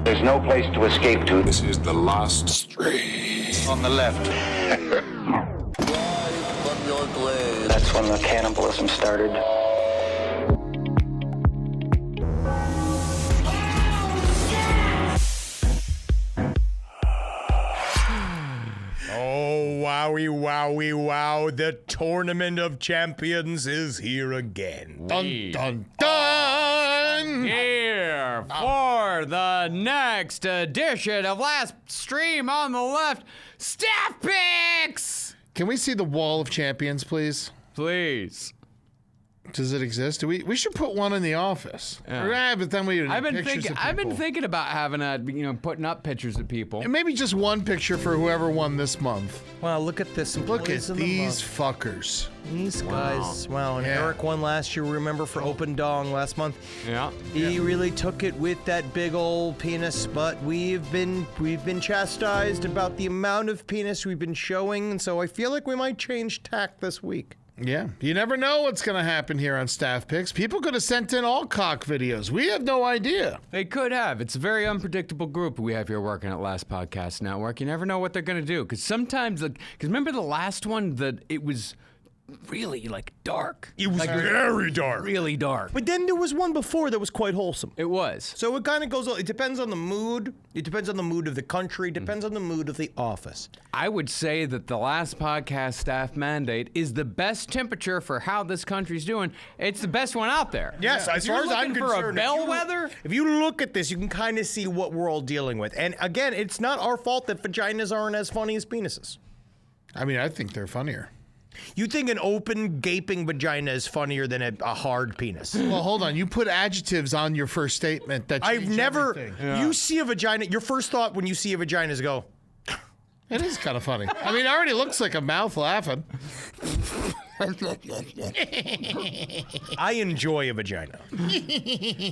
There's no place to escape to. This is the last stream. On the left. That's when the cannibalism started. Oh, wowie, wowie, wow. The Tournament of Champions is here again. Dun, dun, dun! Here for the next edition of Last Stream on the Left, Staff Picks! Can we see the Wall of Champions, please? Please. Does it exist? We should put one in the office. Yeah. But then we I've been thinking about having putting up pictures of people. And maybe just one picture for whoever won this month. Wow, look at this. Look at these fuckers. These guys. Wow, and Yeah. Eric won last year, remember, for Open Dong last month. Yeah. He really took it with that big old penis, but we've been chastised about the amount of penis we've been showing, and so I feel like we might change tack this week. Yeah, you never know what's going to happen here on Staff Picks. People could have sent in all cock videos. We have no idea. They could have. It's a very unpredictable group we have here working at Last Podcast Network. You never know what they're going to do. Because sometimes, because remember the last one, that it was really, dark. It was Very dark. Really dark. But then there was one before that was quite wholesome. It was. So it kind of goes, it depends on the mood. It depends on the mood of the country. It depends on the mood of the office. I would say that the Last Podcast Staff Mandate is the best temperature for how this country's doing. It's the best one out there. Yes, as far as I'm for a concerned, bellwether. if you look at this, you can kind of see what we're all dealing with. And again, it's not our fault that vaginas aren't as funny as penises. I mean, I think they're funnier. You think an open, gaping vagina is funnier than a hard penis? Well, hold on. You put adjectives on your first statement. That I've change never. everything. You see a vagina. Your first thought when you see a vagina is go. It is kind of funny. I mean, it already looks like a mouth laughing. I enjoy a vagina.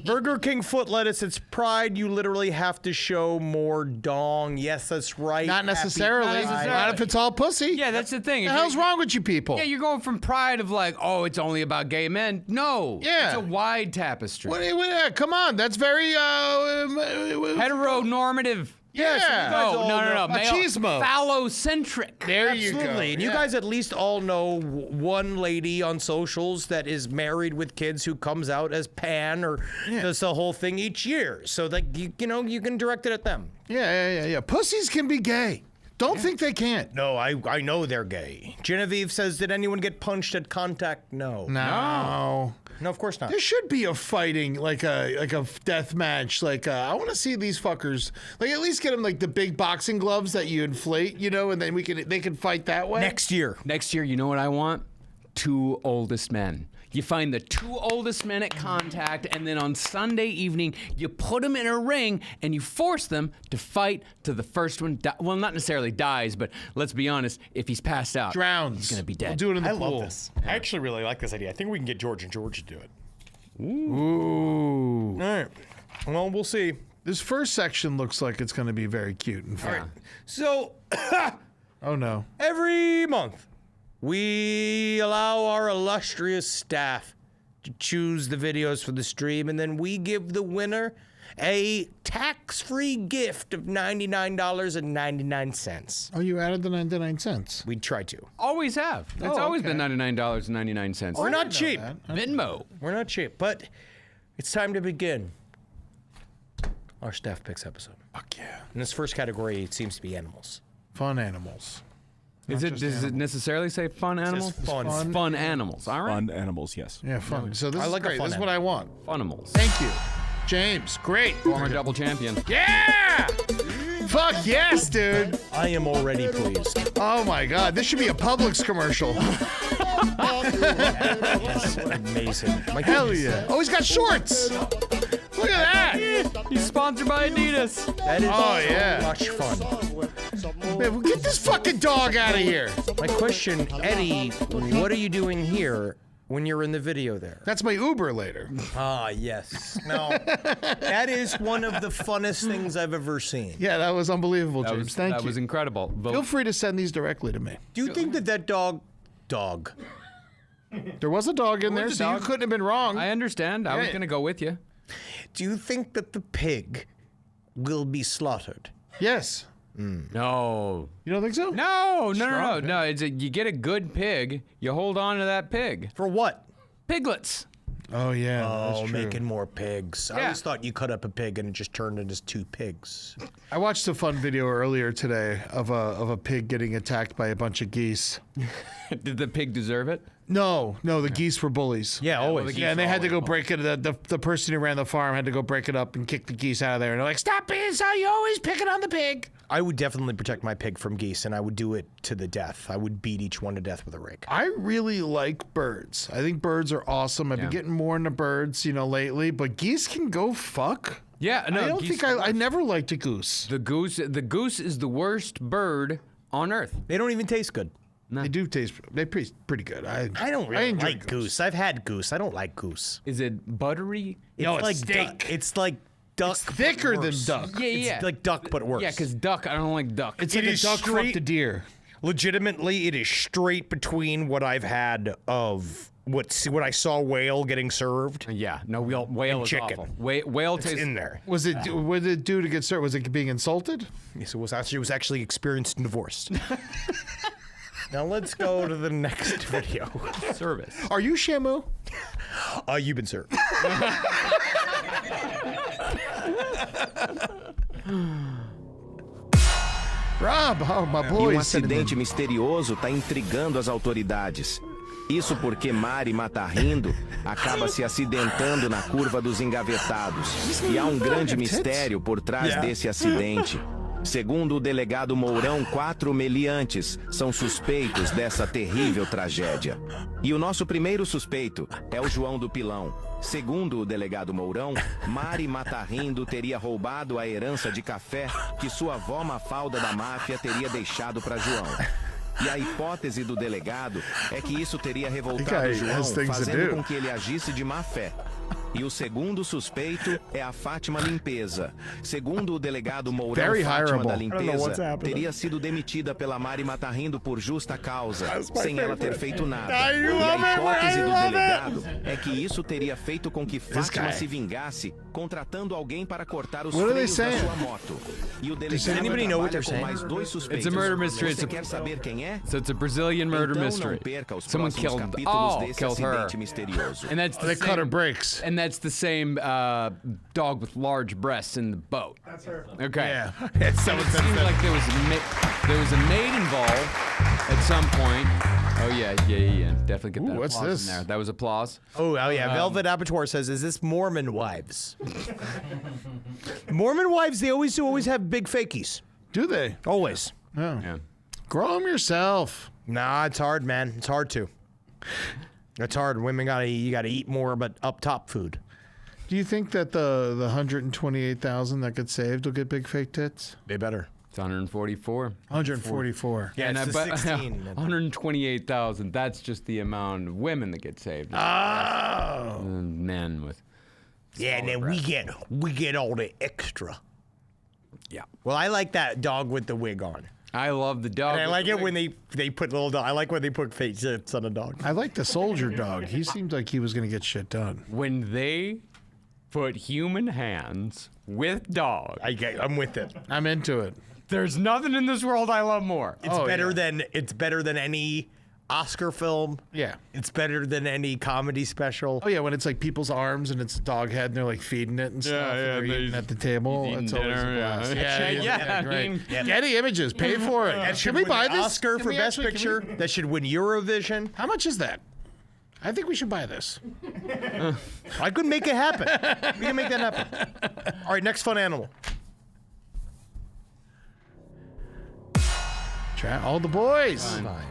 Burger King foot lettuce. It's pride. You literally have to show more dong. Yes, that's right. Not necessarily. Not if it's all pussy. Yeah, that's the thing. What the hell's wrong with you people? Yeah, you're going from pride of oh, it's only about gay men. No. Yeah. It's a wide tapestry. Come on. That's very... Heteronormative. Yeah. No. Machismo. Phallocentric. There you go. Absolutely. And you guys at least all know one lady on socials that is married with kids who comes out as pan or does the whole thing each year. So that you can direct it at them. Yeah. Pussies can be gay. Don't think they can't. No, I know they're gay. Genevieve says, did anyone get punched at contact? No. No, of course not. There should be a fighting, like a death match. I want to see these fuckers. At least get them the big boxing gloves that you inflate, and then they can fight that way. Next year, you know what I want? 2 oldest men. You find the 2 oldest men at contact, and then on Sunday evening, you put them in a ring, and you force them to fight to the first one. Well, not necessarily dies, but let's be honest, if he's passed out, Drowns. he's going to be dead. We'll do it in the I pool. love this. I actually really like this idea. I think we can get George and George to do it. Ooh. All right. Well, we'll see. This first section looks like it's going to be very cute and fun. All right. So, Oh, no. every month, we allow our illustrious staff to choose the videos for the stream, and then we give the winner a tax-free gift of $99.99. Oh, you added the 99 cents. We try to. Always have. It's always been $99.99. We're not cheap. Venmo. We're not cheap, but it's time to begin our Staff Picks episode. Fuck yeah. In this first category, it seems to be animals. Fun animals. Does it necessarily say fun animals? fun. It's fun animals. All right. Fun animals, yes. Yeah, fun. So this I is like a great. fun This is what I want. Funimals. Thank you. James, great. Former double champion. Yeah! Fuck yes, dude. I am already pleased. Oh my God, this should be a Publix commercial. That's amazing. Hell yeah. Oh, he's got shorts. Look at that. He's sponsored by Adidas. That is yeah. much fun. Man, get this fucking dog out of here. My question, Eddie, what are you doing here when you're in the video there? That's my Uber later. Ah, yes. No, that is one of the funnest things I've ever seen. Yeah, that was unbelievable, James. Thank you. That was incredible. Feel free to send these directly to me. Do you think that dog? There was a dog in there, was a so you dog. couldn't have been wrong. I understand. I was going to go with you. Do you think that the pig will be slaughtered. Yes. No. You don't think so? No. You get a good pig. You hold on to that pig. For what? Piglets. Oh yeah. Oh, that's true. making more pigs. I always thought you cut up a pig and it just turned into 2 pigs. I watched a fun video earlier today of a pig getting attacked by a bunch of geese. Did the pig deserve it? No, the geese were bullies. Yeah, always. Yeah, and they had to go break it. The person who ran the farm had to go break it up and kick the geese out of there. And they're like, "Stop being so you always picking on the pig." I would definitely protect my pig from geese, and I would do it to the death. I would beat each one to death with a rake. I really like birds. I think birds are awesome. I've been getting more into birds, lately. But geese can go fuck. Yeah, no. I don't think I never liked a goose. The goose is the worst bird on earth. They don't even taste good. They do taste. They taste pretty good. I don't really enjoy like goose. I've had goose. I don't like goose. Is it buttery? No, it's like steak. duck. It's like duck. It's thicker than duck. Yeah. It's like duck, but worse. Yeah, because duck, I don't like duck. It's like a duck fucked a deer. Legitimately, it is straight between what I've had of what I saw whale getting served. Yeah, no, whale is chicken. awful. Whale It's tastes in there. Was it? What did it do to get started? Was it being insulted? Yes, it was actually experienced and divorced. Now let's go to the next video. service. Are you Shamu? You've been served. Rob, oh, my E boy. acidente misterioso está intrigando as autoridades. Isso porque Mari Matarindo acaba se acidentando na curva dos engavetados. E há um grande mistério por trás desse acidente. Segundo o delegado Mourão, 4 meliantes são suspeitos dessa terrível tragédia. E o nosso primeiro suspeito é o João do Pilão. Segundo o delegado Mourão, Mari Matarindo teria roubado a herança de café que sua avó Mafalda da máfia teria deixado para João. E a hipótese do delegado é que isso teria revoltado João, fazendo com que ele agisse de má fé. E o segundo suspeito é a Fátima Limpeza. Segundo o delegado Mourão, Fátima da Limpeza teria sido demitida pela Mari Matarindo por justa causa, sem ela ter feito nada. E a hipótese do delegado é que isso teria feito com que Fátima se vingasse, contratando alguém para cortar os freios da sua moto. E o delegado trabalha com mais 2 suspeitos. It's a murder mystery. Você quer saber quem é? So it's a Brazilian murder Então mystery. não perca os Someone próximos killed. capítulos desse Killed her. acidente misterioso. And that's the They same, cut her brakes. And that's the same dog with large breasts in the boat. That's her. Okay. Yeah. It seemed like there was a maid involved at some point. Oh yeah. Definitely get that what's applause this? in there. That was applause. Oh yeah. Velvet Abattoir says, "Is this Mormon wives?" Mormon wives, they always have big fakies. Do they? Always. Oh. Yeah. Grow them yourself. Nah, it's hard, man. It's hard to. It's hard. Women you gotta eat more, but up top food. Do you think that the 128,000 that get saved will get big fake tits? They better. It's 144. 144. Yeah, it's the 16. 128,000. That's just the amount of women that get saved. Men with. Yeah, and then we get all the extra. Yeah. Well, I like that dog with the wig on. I love the dog. And I like it when they put little dog. I like when they put fake tits on a dog. I like the soldier dog. He seemed like he was going to get shit done. When they put human hands with dogs, I'm with it. I'm into it. there's nothing in this world I love more. It's better than any Oscar film. Yeah. It's better than any comedy special. Oh yeah, when it's like people's arms and it's a dog head and they're like feeding it and stuff. Yeah, and they're eating at the table. eating That's always a dinner, blast. yeah. Great. Yeah. Getty Images, pay for it. Should we win buy the this? Oscar Can for we Best actually- Picture. That should win Eurovision. How much is that? I think we should buy this. I could make it happen. We can make that happen. All right, next fun animal. All the boys. Fine.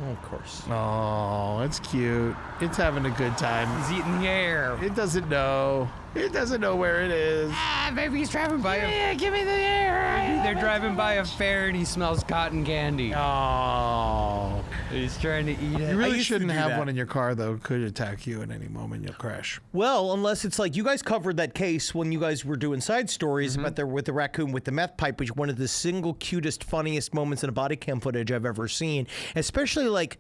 Oh, of course. Oh, it's cute. It's having a good time. He's eating the air. It doesn't know. It doesn't know where it is. Maybe he's driving by give me the air. They're driving by a fair and he smells cotton candy. Oh. He's trying to eat it. You really used to shouldn't do have that. one in your car, though. It could attack you at any moment. You'll crash. Well, unless it's like you guys covered that case when you guys were doing side stories about with the raccoon with the meth pipe, which is one of the single cutest, funniest moments in a body cam footage I've ever seen. Especially like,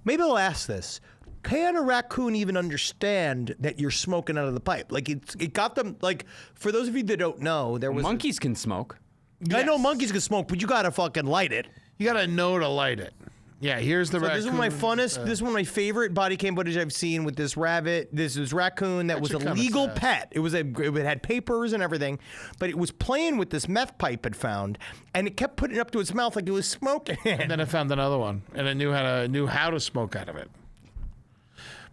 maybe I'll ask this. can a raccoon even understand that you're smoking out of the pipe? Like it got them. Like for those of you that don't know, there was Monkeys can smoke. I know monkeys can smoke, but you gotta fucking light it. You gotta know to light it. Yeah, here's the raccoon. This is one of my funnest. This is one of my favorite body cam footage I've seen with this rabbit. This was raccoon that was a legal pet. It had papers and everything, but it was playing with this meth pipe it found, and it kept putting it up to its mouth like it was smoking. And then it found another one, and it knew how to smoke out of it.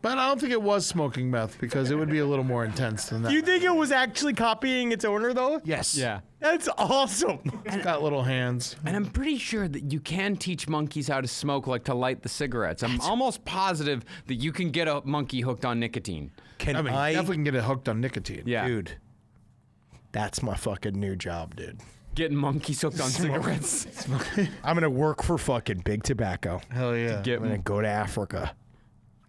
But I don't think it was smoking meth because it would be a little more intense than that. Do you think it was actually copying its owner though? Yes. Yeah. That's awesome. It's got little hands. And I'm pretty sure that you can teach monkeys how to smoke, like to light the cigarettes. I'm almost positive that you can get a monkey hooked on nicotine. Can I mean, I definitely can get it hooked on nicotine. Yeah. dude? That's my fucking new job, dude. Getting monkeys hooked on cigarettes. I'm gonna work for fucking Big Tobacco. Hell yeah. Get I'm gonna go to Africa.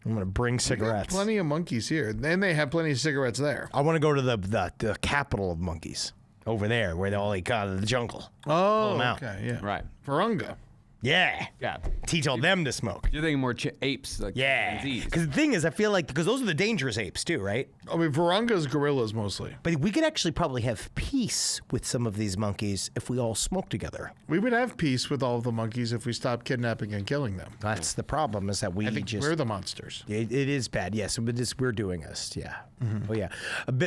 I'm gonna bring cigarettes. Plenty of monkeys here. And they have plenty of cigarettes there. I want to go to the capital of monkeys over there, where they all like out of the jungle. Oh, them out. okay, yeah. Right. Virunga. Yeah. Yeah. Teach all them to smoke. You're thinking more apes. Like Yeah. chimpanzees. Because the thing is, I feel like because those are the dangerous apes too, right? I mean, Virunga's gorillas mostly. But we could actually probably have peace with some of these monkeys if we all smoke together. We would have peace with all of the monkeys if we stopped kidnapping and killing them. That's the problem, is that we I think just we're the monsters. It is bad, yes. We're doing this, yeah. Mm-hmm. Oh yeah.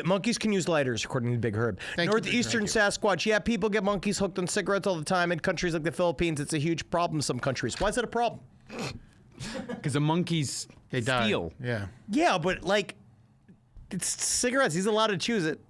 Monkeys can use lighters, according to Big Herb. Thank you, Northeastern Sasquatch. Yeah, people get monkeys hooked on cigarettes all the time. In countries like the Philippines, it's a huge problem in some countries. Why is it a problem? Because the monkeys They die. steal. Yeah. Yeah, but like, it's cigarettes. He's allowed to choose it.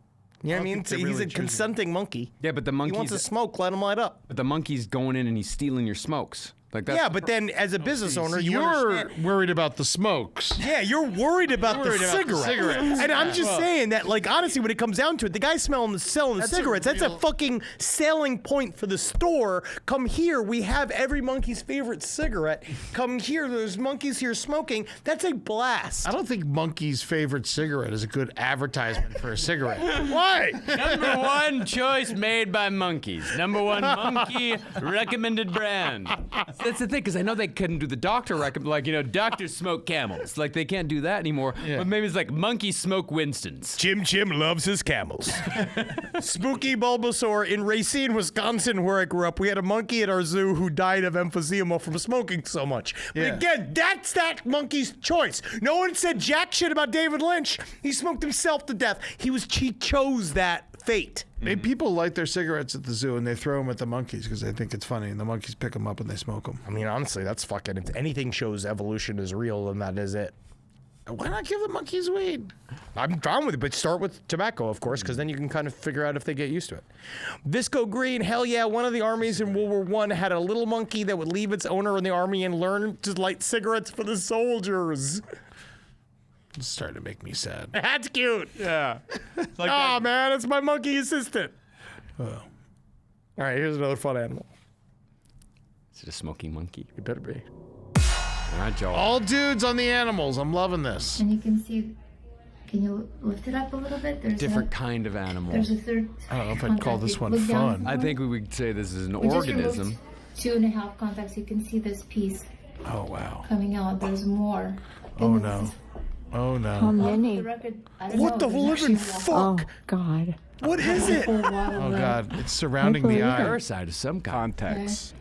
You know what I mean? think they He's really a choose it. consenting monkey. Yeah, but the He wants to monkeys. smoke, let him light up. But the monkey's going in and he's stealing your smokes. Like that's Yeah, but then as a business owner, you You're understand. worried about the smokes. Yeah, you're worried about the cigarettes. And I'm just saying that, like, honestly, when it comes down to it, the guy selling the cigarettes, that's a fucking selling point for the store. Come here, we have every monkey's favorite cigarette. Come here, there's monkeys here smoking. That's a blast. I don't think Monkey's favorite cigarette is a good advertisement for a cigarette. Why? Number one choice made by monkeys. Number one monkey recommended brand. That's the thing, because I know they couldn't do the doctor doctors smoke Camels. Like they can't do that anymore. Yeah. But maybe it's like monkeys smoke Winstons. Jim loves his camels. Spooky Bulbasaur in Racine, Wisconsin, where I grew up. We had a monkey at our zoo who died of emphysema from smoking so much. But Yeah. again, that's that monkey's choice. No one said jack shit about David Lynch. He smoked himself to death. He chose that fate. Maybe people light their cigarettes at the zoo and they throw them at the monkeys because they think it's funny, and the monkeys pick them up and they smoke them. I mean, honestly, that's fucking. If anything shows evolution is real, then that is it. Why not give the monkeys weed? I'm down with it, but start with tobacco, of course, because then you can kind of figure out if they get used to it. Visco Green, hell yeah, one of the armies in World War I had a little monkey that would leave its owner in the army and learn to light cigarettes for the soldiers. It's starting to make me sad. That's cute. Yeah. Man, it's my monkey assistant. Oh. All right, here's another fun animal. Is it a smoking monkey? It better be. All right, Joel. All dudes on the animals. I'm loving this. And you can see, can you lift it up a little bit? There's Different kind of animal. There's a third. I don't know if I'd call contact. this You one look down fun. I more. think we would say this is an We just organism. removed 2.5 contacts. You can see this piece Oh, wow. coming out. There's more. Oh, And no. this is Oh, How no. off many? the record. I don't What know. the There's living actually Oh, fuck? God. What is it? a whole lot of Oh, them. God. It's surrounding the eye. Parasite of some kind. Contacts.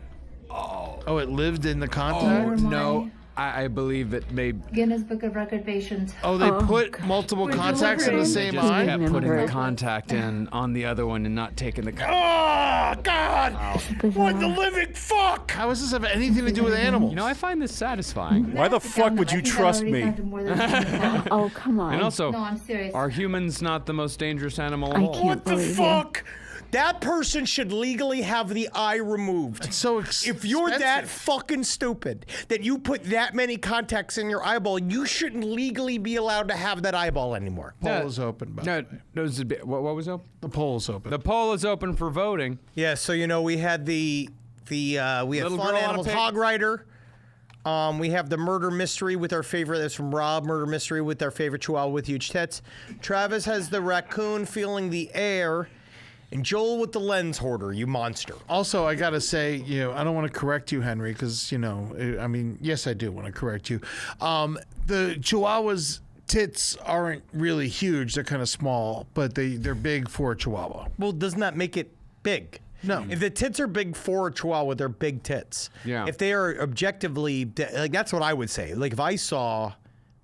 Oh, it lived in the Oh, contact? no. I believe it may. Guinness Book of Record patients. Oh, they put multiple We're contacts in the delivering. same Just eye? kept putting the Remember. contact in on the other one and not taking the. Oh, God! What the living fuck? How does this have anything to do with animals? You know, I find this satifying. Why the fuck would you I think I trust already me? counted more than 25. Oh, come on. And also, No, I'm serious. are humans not the most dangerous animal of I all? can't What the believe you. fuck? That person should legally have the eye removed. It's so If you're that expensive. fucking stupid that you put that many contacts in your eyeball, you shouldn't legally be allowed to have that eyeball anymore. poll is open, by the No, way. those would be- what was open? The poll is open. The poll is open for voting. Yeah, so we had we had Little Fun girl on a Animals pig. Hog Rider. We have the Murder Mystery with our favorite. That's from Rob. Murder Mystery with our favorite Chihuahua with huge tits. Travis has the raccoon feeling the air. And Joel with the lens hoarder, you monster. Also, I gotta say, I don't want to correct you, Henry, because yes, I do want to correct you. The Chihuahua's tits aren't really huge; they're kind of small, but they're big for a Chihuahua. Well, doesn't that make it big? No. If the tits are big for a Chihuahua, they're big tits. Yeah. If they are objectively, that's what I would say. Like if I saw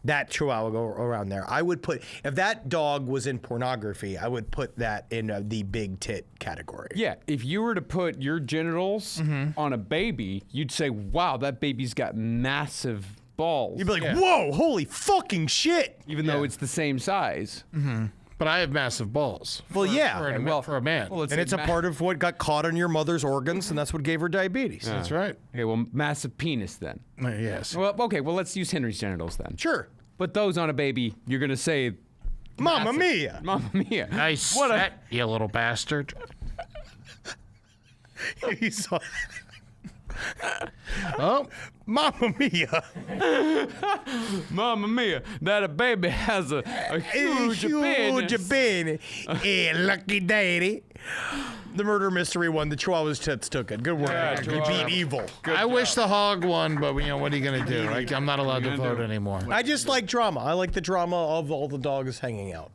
that Chihuahua go around there, I would put, if that dog was in pornography, I would put that in the big tit category. Yeah, if you were to put your genitals on a baby, you'd say, wow, that baby's got massive balls. You'd be like, whoa, holy fucking shit. Even though it's the same size. But I have massive balls. Well, yeah. For a man. Well, And it's a part of what got caught on your mother's organs, and that's what gave her diabetes. That's right. Okay, well, massive penis then. Yes. Well, okay, well, let's use Henry's genitals then. Sure. Put those on a baby, you're going to say, Mamma mia. Mamma mia. Nice. What a- Set, you little bastard. He saw, Oh, Mamma mia. Mamma mia, that a baby has a huge penis. penis. Lucky daddy. The murder mystery won. The Chihuahua's tits took it. Good work. Yeah, You beat evil. I wish the hog won, but what are you gonna do? Like, I'm not allowed to vote anymore. I just like drama. I like the drama of all the dogs hanging out.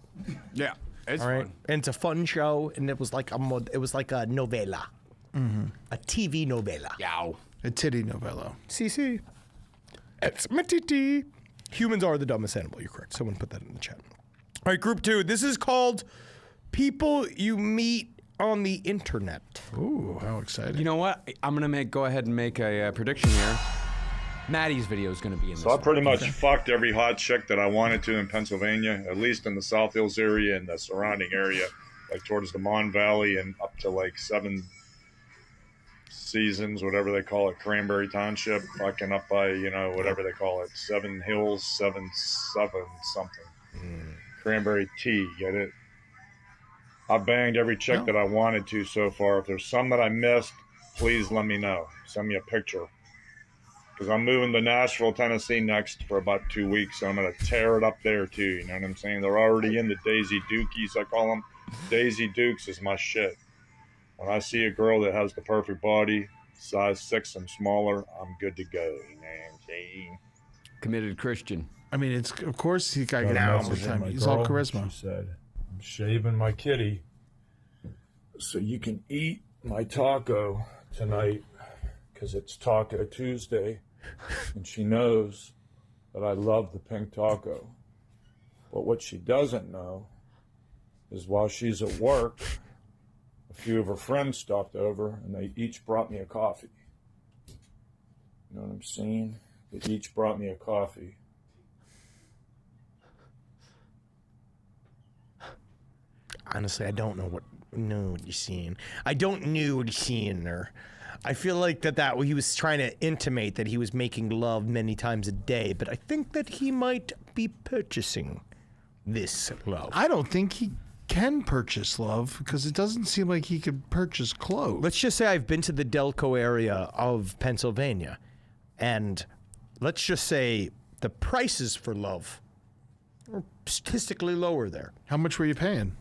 Yeah, it's All right, fun. and it's a fun show, and it was like a novella, a TV novella. Yow. A titty novello. CC. It's Mattiey. Humans are the dumbest animal. You're correct. Someone put that in the chat. All right, group 2. This is called People You Meet on the Internet. Ooh, how exciting! You know what? I'm going to go ahead and make a prediction here. Maddie's video is going to be in this So I one. pretty much fucked every hot chick that I wanted to in Pennsylvania, at least in the South Hills area and the surrounding area, like towards the Mon Valley and up to like 7 Seasons, whatever they call it, Cranberry Township, fucking up by, whatever they call it, 7 Hills, 7 something. Cranberry tea, get it? I banged every chick that I wanted to so far. If there's some that I missed, please let me know. Send me a picture. Because I'm moving to Nashville, Tennessee next for about 2 weeks, so I'm going to tear it up there too, you know what I'm saying? They're already in the Daisy Dukies, I call them. Daisy Dukes is my shit. When I see a girl that has the perfect body, size 6 and smaller, I'm good to go, you know what I'm saying? Committed Christian. I mean, it's of course he got Got a now all message the from time. my He's all girl. charisma. She said, I'm shaving my kitty so you can eat my taco tonight because it's Taco Tuesday. And she knows that I love the pink taco. But what she doesn't know is while she's at work, a few of her friends stopped over and they each brought me a coffee. You know what I'm saying? They each brought me a coffee. Honestly, I don't know what you're seeing. I don't know what you're seeing there. I feel like that he was trying to intimate that he was making love many times a day, but I think that he might be purchasing this love. I don't think he can purchase love because it doesn't seem like he could purchase clothes. Let's just say I've been to the Delco area of Pennsylvania, and let's just say the prices for love are statistically lower there. How much were you paying?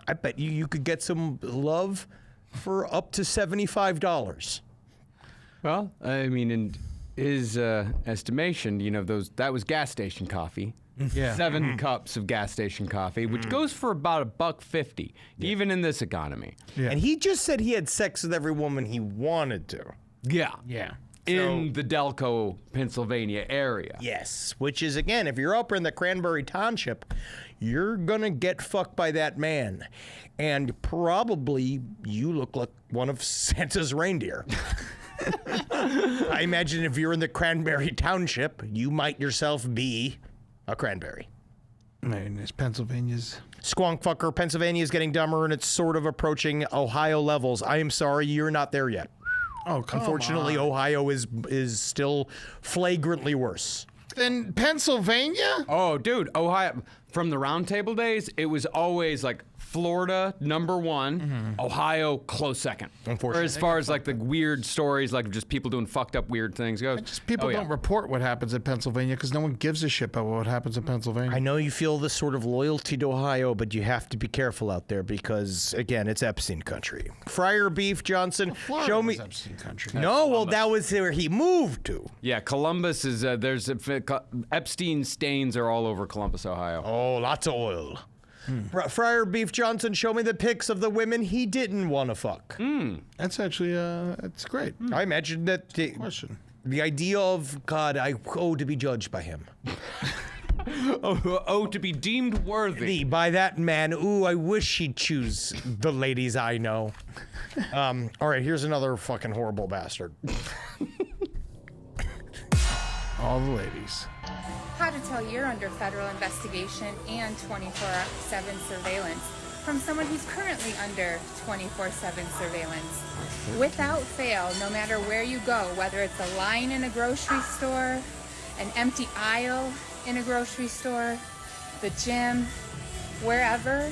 I bet you could get some love for up to $75. Well, I mean, in his estimation, that was gas station coffee. Yeah. 7 cups of gas station coffee, which goes for about $1.50, even in this economy. Yeah. And he just said he had sex with every woman he wanted to. Yeah. Yeah. In the Delco, Pennsylvania area. Yes, which is, again, if you're up in the Cranberry Township, you're gonna get fucked by that man. And probably you look like one of Santa's reindeer. I imagine if you're in the Cranberry Township, you might yourself be a cranberry. I mean, it's Pennsylvania's. Squonk fucker, Pennsylvania is getting dumber and it's sort of approaching Ohio levels. I am sorry, you're not there yet. Oh, come Unfortunately, on. Ohio is still flagrantly worse. In Pennsylvania? Oh, dude, Ohio, from the round table days, it was always like Florida, number one. Ohio, close second. Unfortunately. Or as far as like the weird stories, like just people doing fucked up weird things goes. Just people don't report what happens in Pennsylvania because no one gives a shit about what happens in Pennsylvania. I know you feel this sort of loyalty to Ohio, but you have to be careful out there because, again, it's Epstein country. Friar Beef Johnson, Florida show me. was Epstein country. No, well, that was where he moved to. Yeah, Columbus is, there's Epstein stains are all over Columbus, Ohio. Oh, lots of oil. Friar Beef Johnson, show me the pics of the women he didn't want to fuck. That's actually, that's great. I imagine that Question. the idea of, God, I owe to be judged by him. To be deemed worthy. By that man, ooh, I wish he'd choose the ladies I know. All right, here's another fucking horrible bastard. All the ladies. How to tell you're under federal investigation and 24/7 surveillance from someone who's currently under 24/7 surveillance. Without fail, no matter where you go, whether it's a line in a grocery store, an empty aisle in a grocery store, the gym, wherever,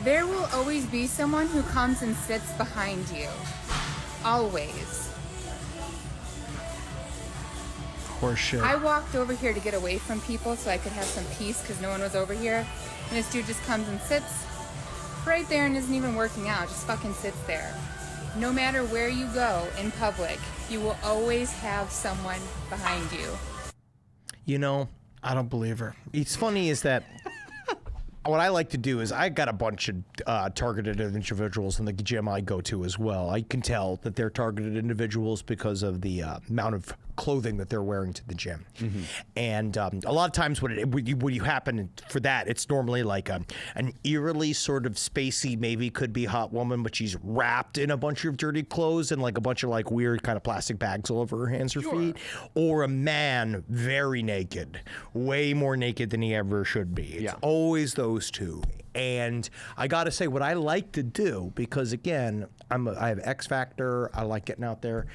there will always be someone who comes and sits behind you. Always. Horseshit. I walked over here to get away from people so I could have some peace because no one was over here. And this dude just comes and sits right there and isn't even working out, just fucking sits there. No matter where you go in public, you will always have someone behind you. You know, I don't believe her. it's funny is that what I like to do is I got a bunch of targeted individuals in the gym I go to as well. I can tell that they're targeted individuals because of the amount of clothing that they're wearing to the gym. And a lot of times when you happen for that, it's normally like an eerily sort of spacey, maybe could be hot woman, but she's wrapped in a bunch of dirty clothes and like a bunch of like weird kind of plastic bags all over her hands or feet. Or a man very naked, way more naked than he ever should be. It's always those two. And I got to say, what I like to do, because again, I have XFactor, I like getting out there.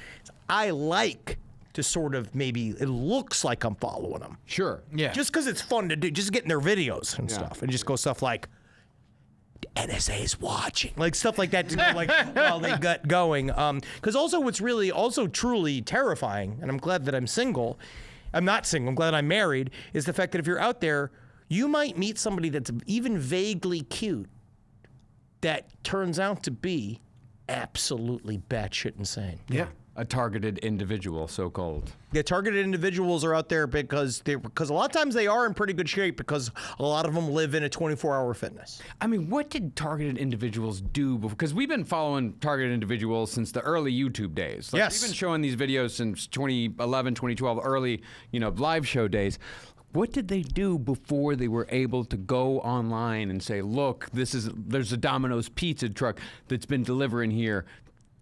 I like to sort of maybe, it looks like I'm following them. Sure. Yeah. Just because it's fun to do, just getting their videos and stuff. And just go stuff like, NSA is watching. Like stuff like that to go like while they got going. Because also what's really also truly terrifying, and I'm glad that I'm single, I'm not single, I'm glad I'm married, is the fact that if you're out there, you might meet somebody that's even vaguely cute that turns out to be absolutely batshit insane. Yeah. A targeted individual, so-called. Yeah, targeted individuals are out there because a lot of times they are in pretty good shape because a lot of them live in a 24-hour fitness. I mean, what did targeted individuals do? Because we've been following targeted individuals since the early YouTube days. Like, Yes. We've been showing these videos since 2011, 2012, early, live show days. What did they do before they were able to go online and say, look, there's a Domino's pizza truck that's been delivering here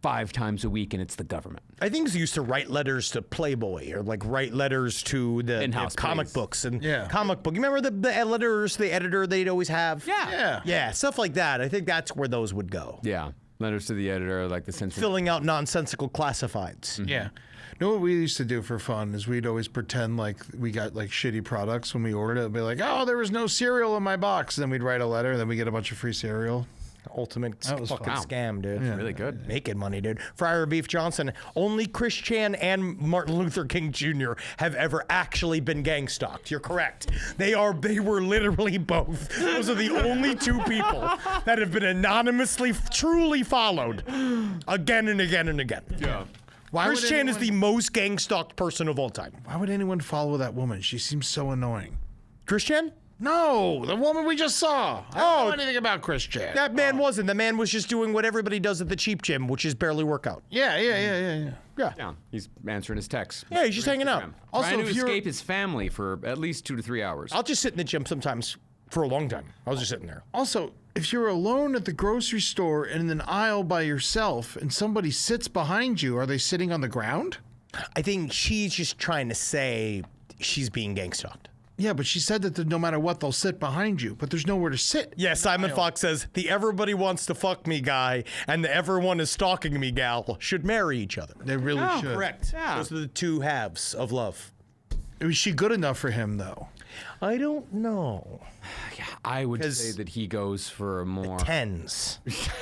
5 times a week, and it's the government. I think they used to write letters to Playboy or like write letters to the comic books and comic book. You remember the letters, the editor they'd always have? Yeah, stuff like that. I think that's where those would go. Yeah, letters to the editor, like the censor. Filling out nonsensical classifieds. Yeah. You know what we used to do for fun is we'd always pretend like we got like shitty products when we ordered it. It'd be like, oh, there was no cereal in my box. And then we'd write a letter, and then we get a bunch of free cereal. Ultimate was fucking fun. scam, dude. Yeah. Really good. Making money, dude. Friar Beef Johnson, only Chris Chan and Martin Luther King Jr. have ever actually been gang stalked. You're correct. They were literally both. Those are the only 2 people that have been anonymously, truly followed again and again and again. Yeah. Chris Chan is the most gang stalked person of all time. Why would anyone follow that woman? She seems so annoying. Chris Chan? No, the woman we just saw. I don't know anything about Chris Chan. That man wasn't. The man was just doing what everybody does at the cheap gym, which is barely work out. Yeah. Yeah, he's answering his texts. Yeah, he's just hanging out. Also, trying to if you're- escape his family for at least 2 to 3 hours. I'll just sit in the gym sometimes for a long time. I was just sitting there. Also, if you're alone at the grocery store in an aisle by yourself and somebody sits behind you, are they sitting on the ground? I think she's just trying to say she's being gang stalked. Yeah, but she said that no matter what, they'll sit behind you, but there's nowhere to sit. Yeah, Simon Fox says, the everybody wants to fuck me guy and the everyone is stalking me gal should marry each other. They really should. Correct. Yeah. Those are the 2 halves of love. Was she good enough for him, though? I don't know. I would say that he goes for more 10s.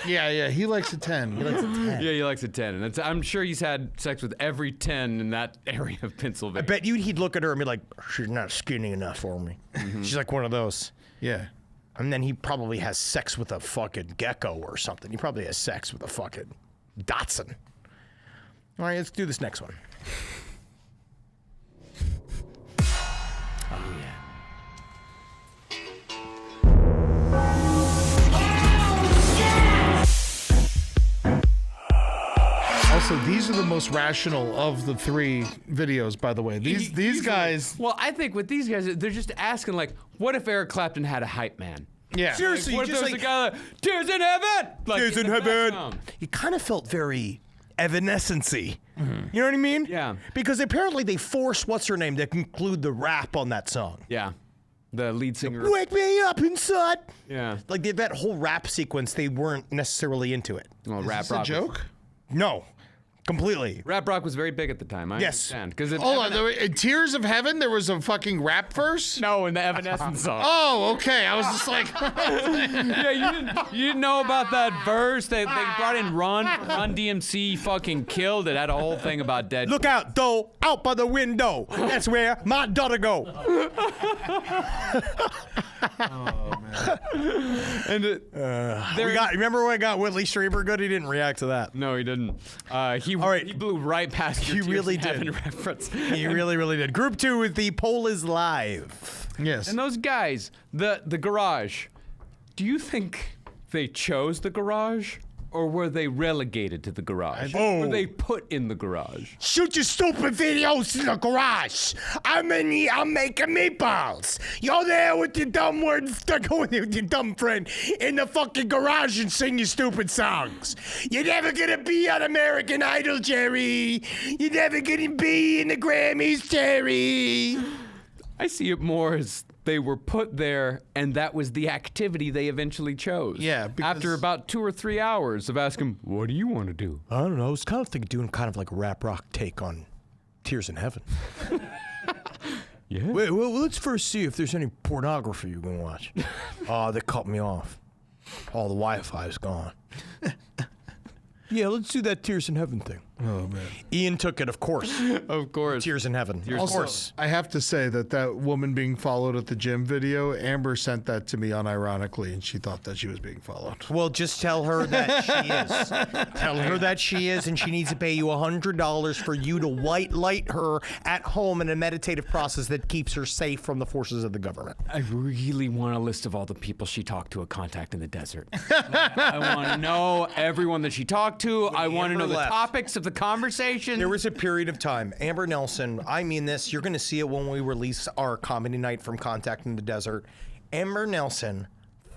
Yeah, he likes a 10. He likes a 10. Yeah, he likes a 10, and I'm sure he's had sex with every 10 in that area of I Pennsylvania. bet he'd look at her and be like, she's not skinny enough for me. She's like one of those. Yeah. And then he probably has sex with a fucking gecko or something. He probably has sex with a fucking Dotson. All right, let's do this next one. Also, these are the most rational of the 3 videos, by the way. These guys. Well, I think with these guys, they're just asking, like, what if Eric Clapton had a hype man? Yeah. Seriously, What if just there was like, a guy like, Tears in Heaven! Like, Tears in the Heaven. background. It kind of felt very Evanescence-y. You know what I mean? Yeah. Because apparently they forced what's-her-name to include the rap on that song. Yeah. The lead singer. Wake me up inside. Yeah. Like that whole rap sequence, they weren't necessarily into it. Well, Is rap this a rock. joke? No, completely. Rap rock was very big at the time. I Yes. understand. Because Hold on. In Tears of Heaven, there was a fucking rap verse? No, in the Evanescence song. Oh, okay. I was just like. Yeah, you didn't know about that verse. They brought in Run DMC, fucking killed it. Had a whole thing about dead. Look out, though, out by the window. That's where my daughter go. Oh, man. And Remember when I got Whitley Strieber good? He didn't react to that. No, he didn't. He blew right past your He Tears really in did. Heaven reference. He really, really did. Group 2 with the poll is live. Yes. And those guys, the garage, do you think they chose the garage? Or were they relegated to the garage? Were they put in the garage? Shoot your stupid videos in the garage. I'm making meatballs. You're there with your dumb words, stuck with your dumb friend in the fucking garage and sing your stupid songs. You're never gonna be on American Idol, Jerry. You're never gonna be in the Grammys, Jerry. I see it more as they were put there, and that was the activity they eventually chose. Yeah, because- After about 2 or 3 hours of asking, what do you want to do? I don't know. I was kind of doing kind of like a rap rock take on Tears in Heaven. Yeah. Wait, well, let's first see if there's any pornography you can watch. Oh, they cut me off. All the Wi-Fi's gone. Yeah, let's do that Tears in Heaven thing. Oh, man. Ian took it, of course. Of course. Tears in Heaven. Of Also, course. I have to say that woman being followed at the gym video, Amber sent that to me unironically, and she thought that she was being followed. Well, just tell her that she is. Tell her that she is, and she needs to pay you $100 for you to white light her at home in a meditative process that keeps her safe from the forces of the government. I really want a list of all the people she talked to at Contact in the Desert. I want to know everyone that she talked to. I want to know the left. topics of the conversation. There was a period of time. Amber Nelson, I mean this, you're going to see it when we release our comedy night from Contact in the Desert. Amber Nelson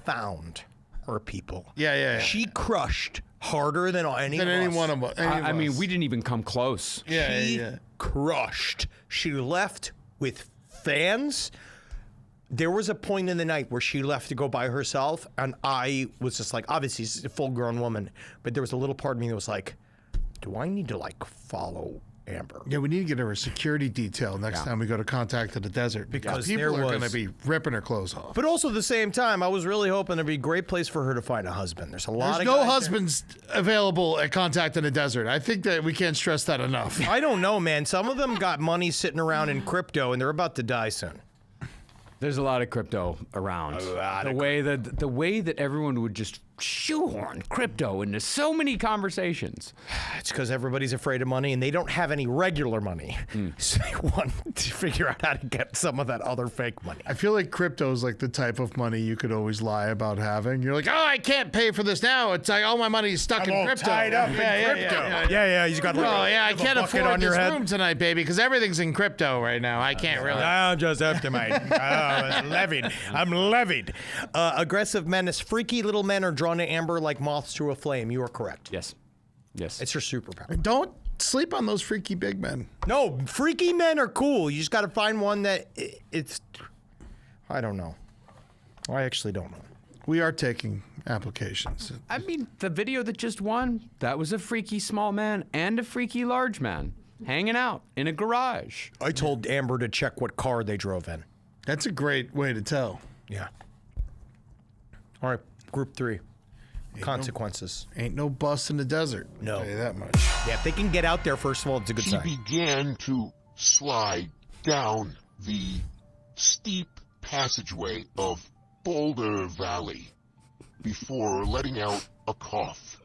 found her people. Yeah. She crushed harder than any Than of any us. one of us. I mean, we didn't even come close. She crushed. She left with fans. There was a point in the night where she left to go by herself, and I was just like, obviously, she's a full-grown woman, but there was a little part of me that was like, do I need to, like, follow Amber? Yeah, we need to get her a security detail next time we go to Contact in the Desert because there people are going to was- be ripping her clothes off. But also at the same time, I was really hoping there'd be a great place for her to find a husband. There's a lot There's of no guys husbands available at Contact in the Desert. I think that we can't stress that enough. I don't know, man. Some of them got money sitting around in crypto, and they're about to die soon. There's a lot of crypto around. The way that everyone would just shoehorn crypto into so many conversations. It's because everybody's afraid of money, and they don't have any regular money. So they want to figure out how to get some of that other fake money. I feel like crypto is like the type of money you could always lie about having. You're like, oh, I can't pay for this now. It's like all my money is stuck in all crypto. tied up in crypto. Yeah, he's got like Oh, yeah, I a can't bucket afford on your this head. room tonight, baby, because everything's in crypto right now. I can't really. I'm just after my levied. I'm levied. Aggressive menace. Freaky little men are drawn to Amber like moths to a flame. You are correct. Yes. It's her superpower. Don't sleep on those freaky big men. No, freaky men are cool. You just got to find one that it's. I don't know. I actually don't know. We are taking applications. I mean, the video that just won, that was a freaky small man and a freaky large man hanging out in a garage. I told Amber to check what car they drove in. That's a great way to tell. Yeah. All right, group 3. Consequences. Ain't no bus in the desert. No. I'll tell you that much. Yeah, if they can get out there, first of all, it's a good He sign. began to slide down the steep passageway of Boulder Valley before letting out a cough.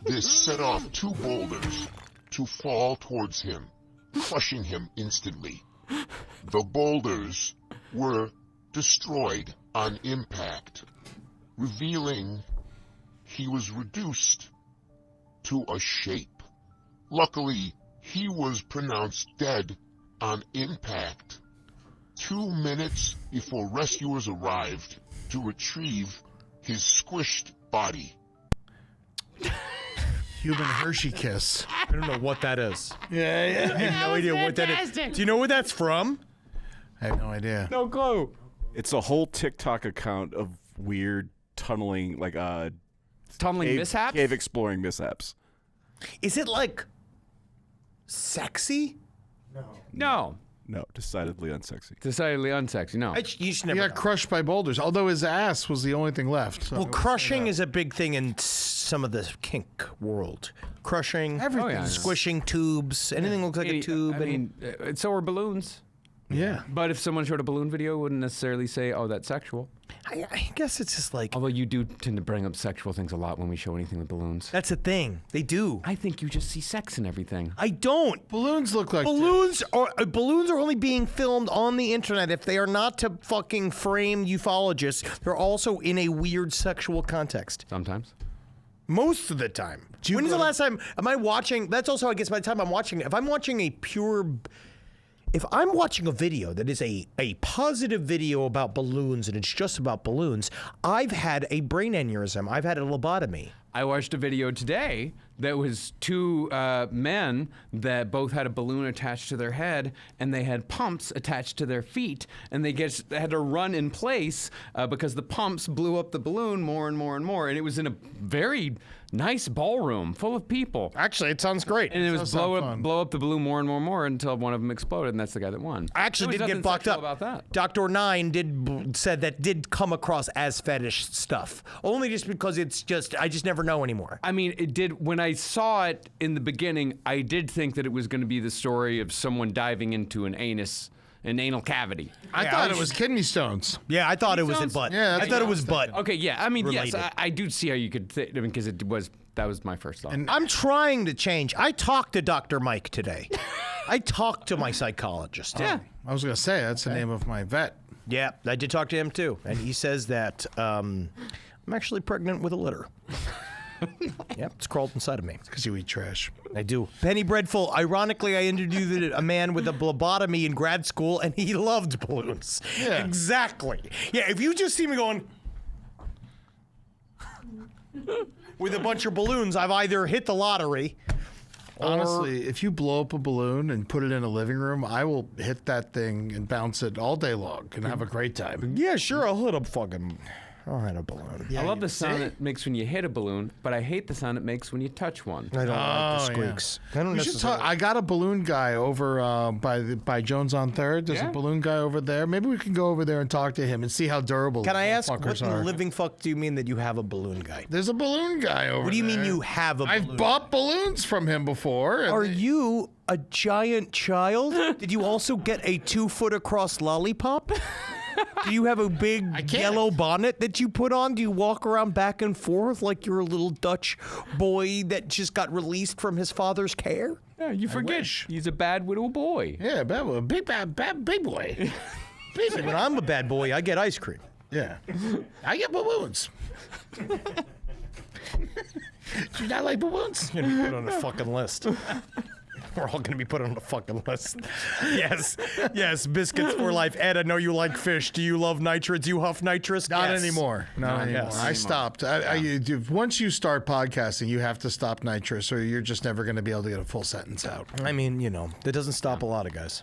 This set off 2 boulders to fall towards him, crushing him instantly. The boulders were destroyed on impact, revealing he was reduced to a shape. Luckily, he was pronounced dead on impact 2 minutes before rescuers arrived to retrieve his squished body. Human Hershey kiss. I don't know what that is. Yeah. I have no idea what that is. Do you know where that's from? I have no idea. No clue. It's a whole TikTok account of weird tunneling, like Tunneling mishaps? cave exploring mishaps. Is it like sexy? No. No, decidedly unsexy. Decidedly unsexy. No. You should He never got crushed by boulders, although his ass was the only thing left. So Well, crushing is a big thing in some of the kink world. Crushing, Everything. Oh, yeah, I know. squishing tubes, anything looks like a tube. I mean, so are balloons. yeah. But if someone showed a balloon video, wouldn't necessarily say, "Oh, that's sexual." I guess it's just like Although you do tend to bring up sexual things a lot when we show anything with balloons. that's a thing. They do. I think you just see sex in everything. I don't. Balloons look like Balloons are only being filmed on the internet if they are not to fucking frame ufologists. They're also in a weird sexual context. Sometimes. Most of the time. When is the last time? Am I watching? That's also, I guess, by the time I'm watching. If I'm watching a video that is a positive video about balloons and it's just about balloons, I've had a brain aneurysm. I've had a lobotomy. I watched a video today that was 2 men that both had a balloon attached to their head and they had pumps attached to their feet, and they had to run in place because the pumps blew up the balloon more and more and more, and it was in a very nice ballroom full of people. Actually, it sounds great. And it was Sounds fun. blow up the balloon more and more and more until one of them exploded, and that's the guy that won. I actually There was did get nothing bucked sexual up. about that. Dr. Nine said that did come across as fetish stuff. Only just because I just never know anymore. I mean, it did. When I saw it in the beginning, I did think that it was going to be the story of someone diving into an anal cavity. I thought it was kidney stones. Yeah, I thought it was in butt. Yeah, that's I thought it what was butt. Okay, yeah. I mean, yes, Related. I do see how you could think, because that was my first thought. I'm trying to change. I talked to Dr. Mike today. I talked to my psychologist. yeah. I was going to say, that's the name of my vet. Yeah, I did talk to him too. And he says that I'm actually pregnant with a litter. Yep, it's crawled inside of me. Because you eat trash. I do. Penny Breadful. Ironically, I interviewed a man with a lobotomy in grad school, and he loved balloons. Yeah. Exactly. Yeah, if you just see me going with a bunch of balloons, I've either hit the lottery. Honestly, if you blow up a balloon and put it in a living room, I will hit that thing and bounce it all day long and have a great time. Yeah, sure, I'll hit a balloon. I love the sound it makes when you hit a balloon, but I hate the sound it makes when you touch one. I don't like the Oh, squeaks. I don't We should necessarily. talk. I got a balloon guy over by Jones on 3rd. There's Yeah. a balloon guy over there. Maybe we can go over there and talk to him and see how durable. Can I ask, what fuckers in the are. living fuck do you mean that you have a balloon guy? There's a balloon guy over there. What do you mean you have a balloon? I've bought balloons from him before. and Are they- you a giant child? Did you also get a 2-foot across lollipop? Do you have a big can't. yellow bonnet that you put on? Do you walk around back and forth like you're a little Dutch boy that just got released from his father's care? Yeah, you forget wish. he's a bad little boy. Yeah, bad boy. Big boy. See, when I'm a bad boy, I get ice cream. Yeah. I get balloons. Do you not like balloons? You're gonna be put on a fucking list. We're all gonna be put on a fucking list. Yes, biscuits for life. Ed, I know you like fish. Do you love nitrates? Do you huff nitrous? Not Yes. anymore. Not anymore. yes. I stopped. Once you start podcasting, you have to stop nitrous, or you're just never going to be able to get a full sentence out. I mean, that doesn't stop a lot of guys.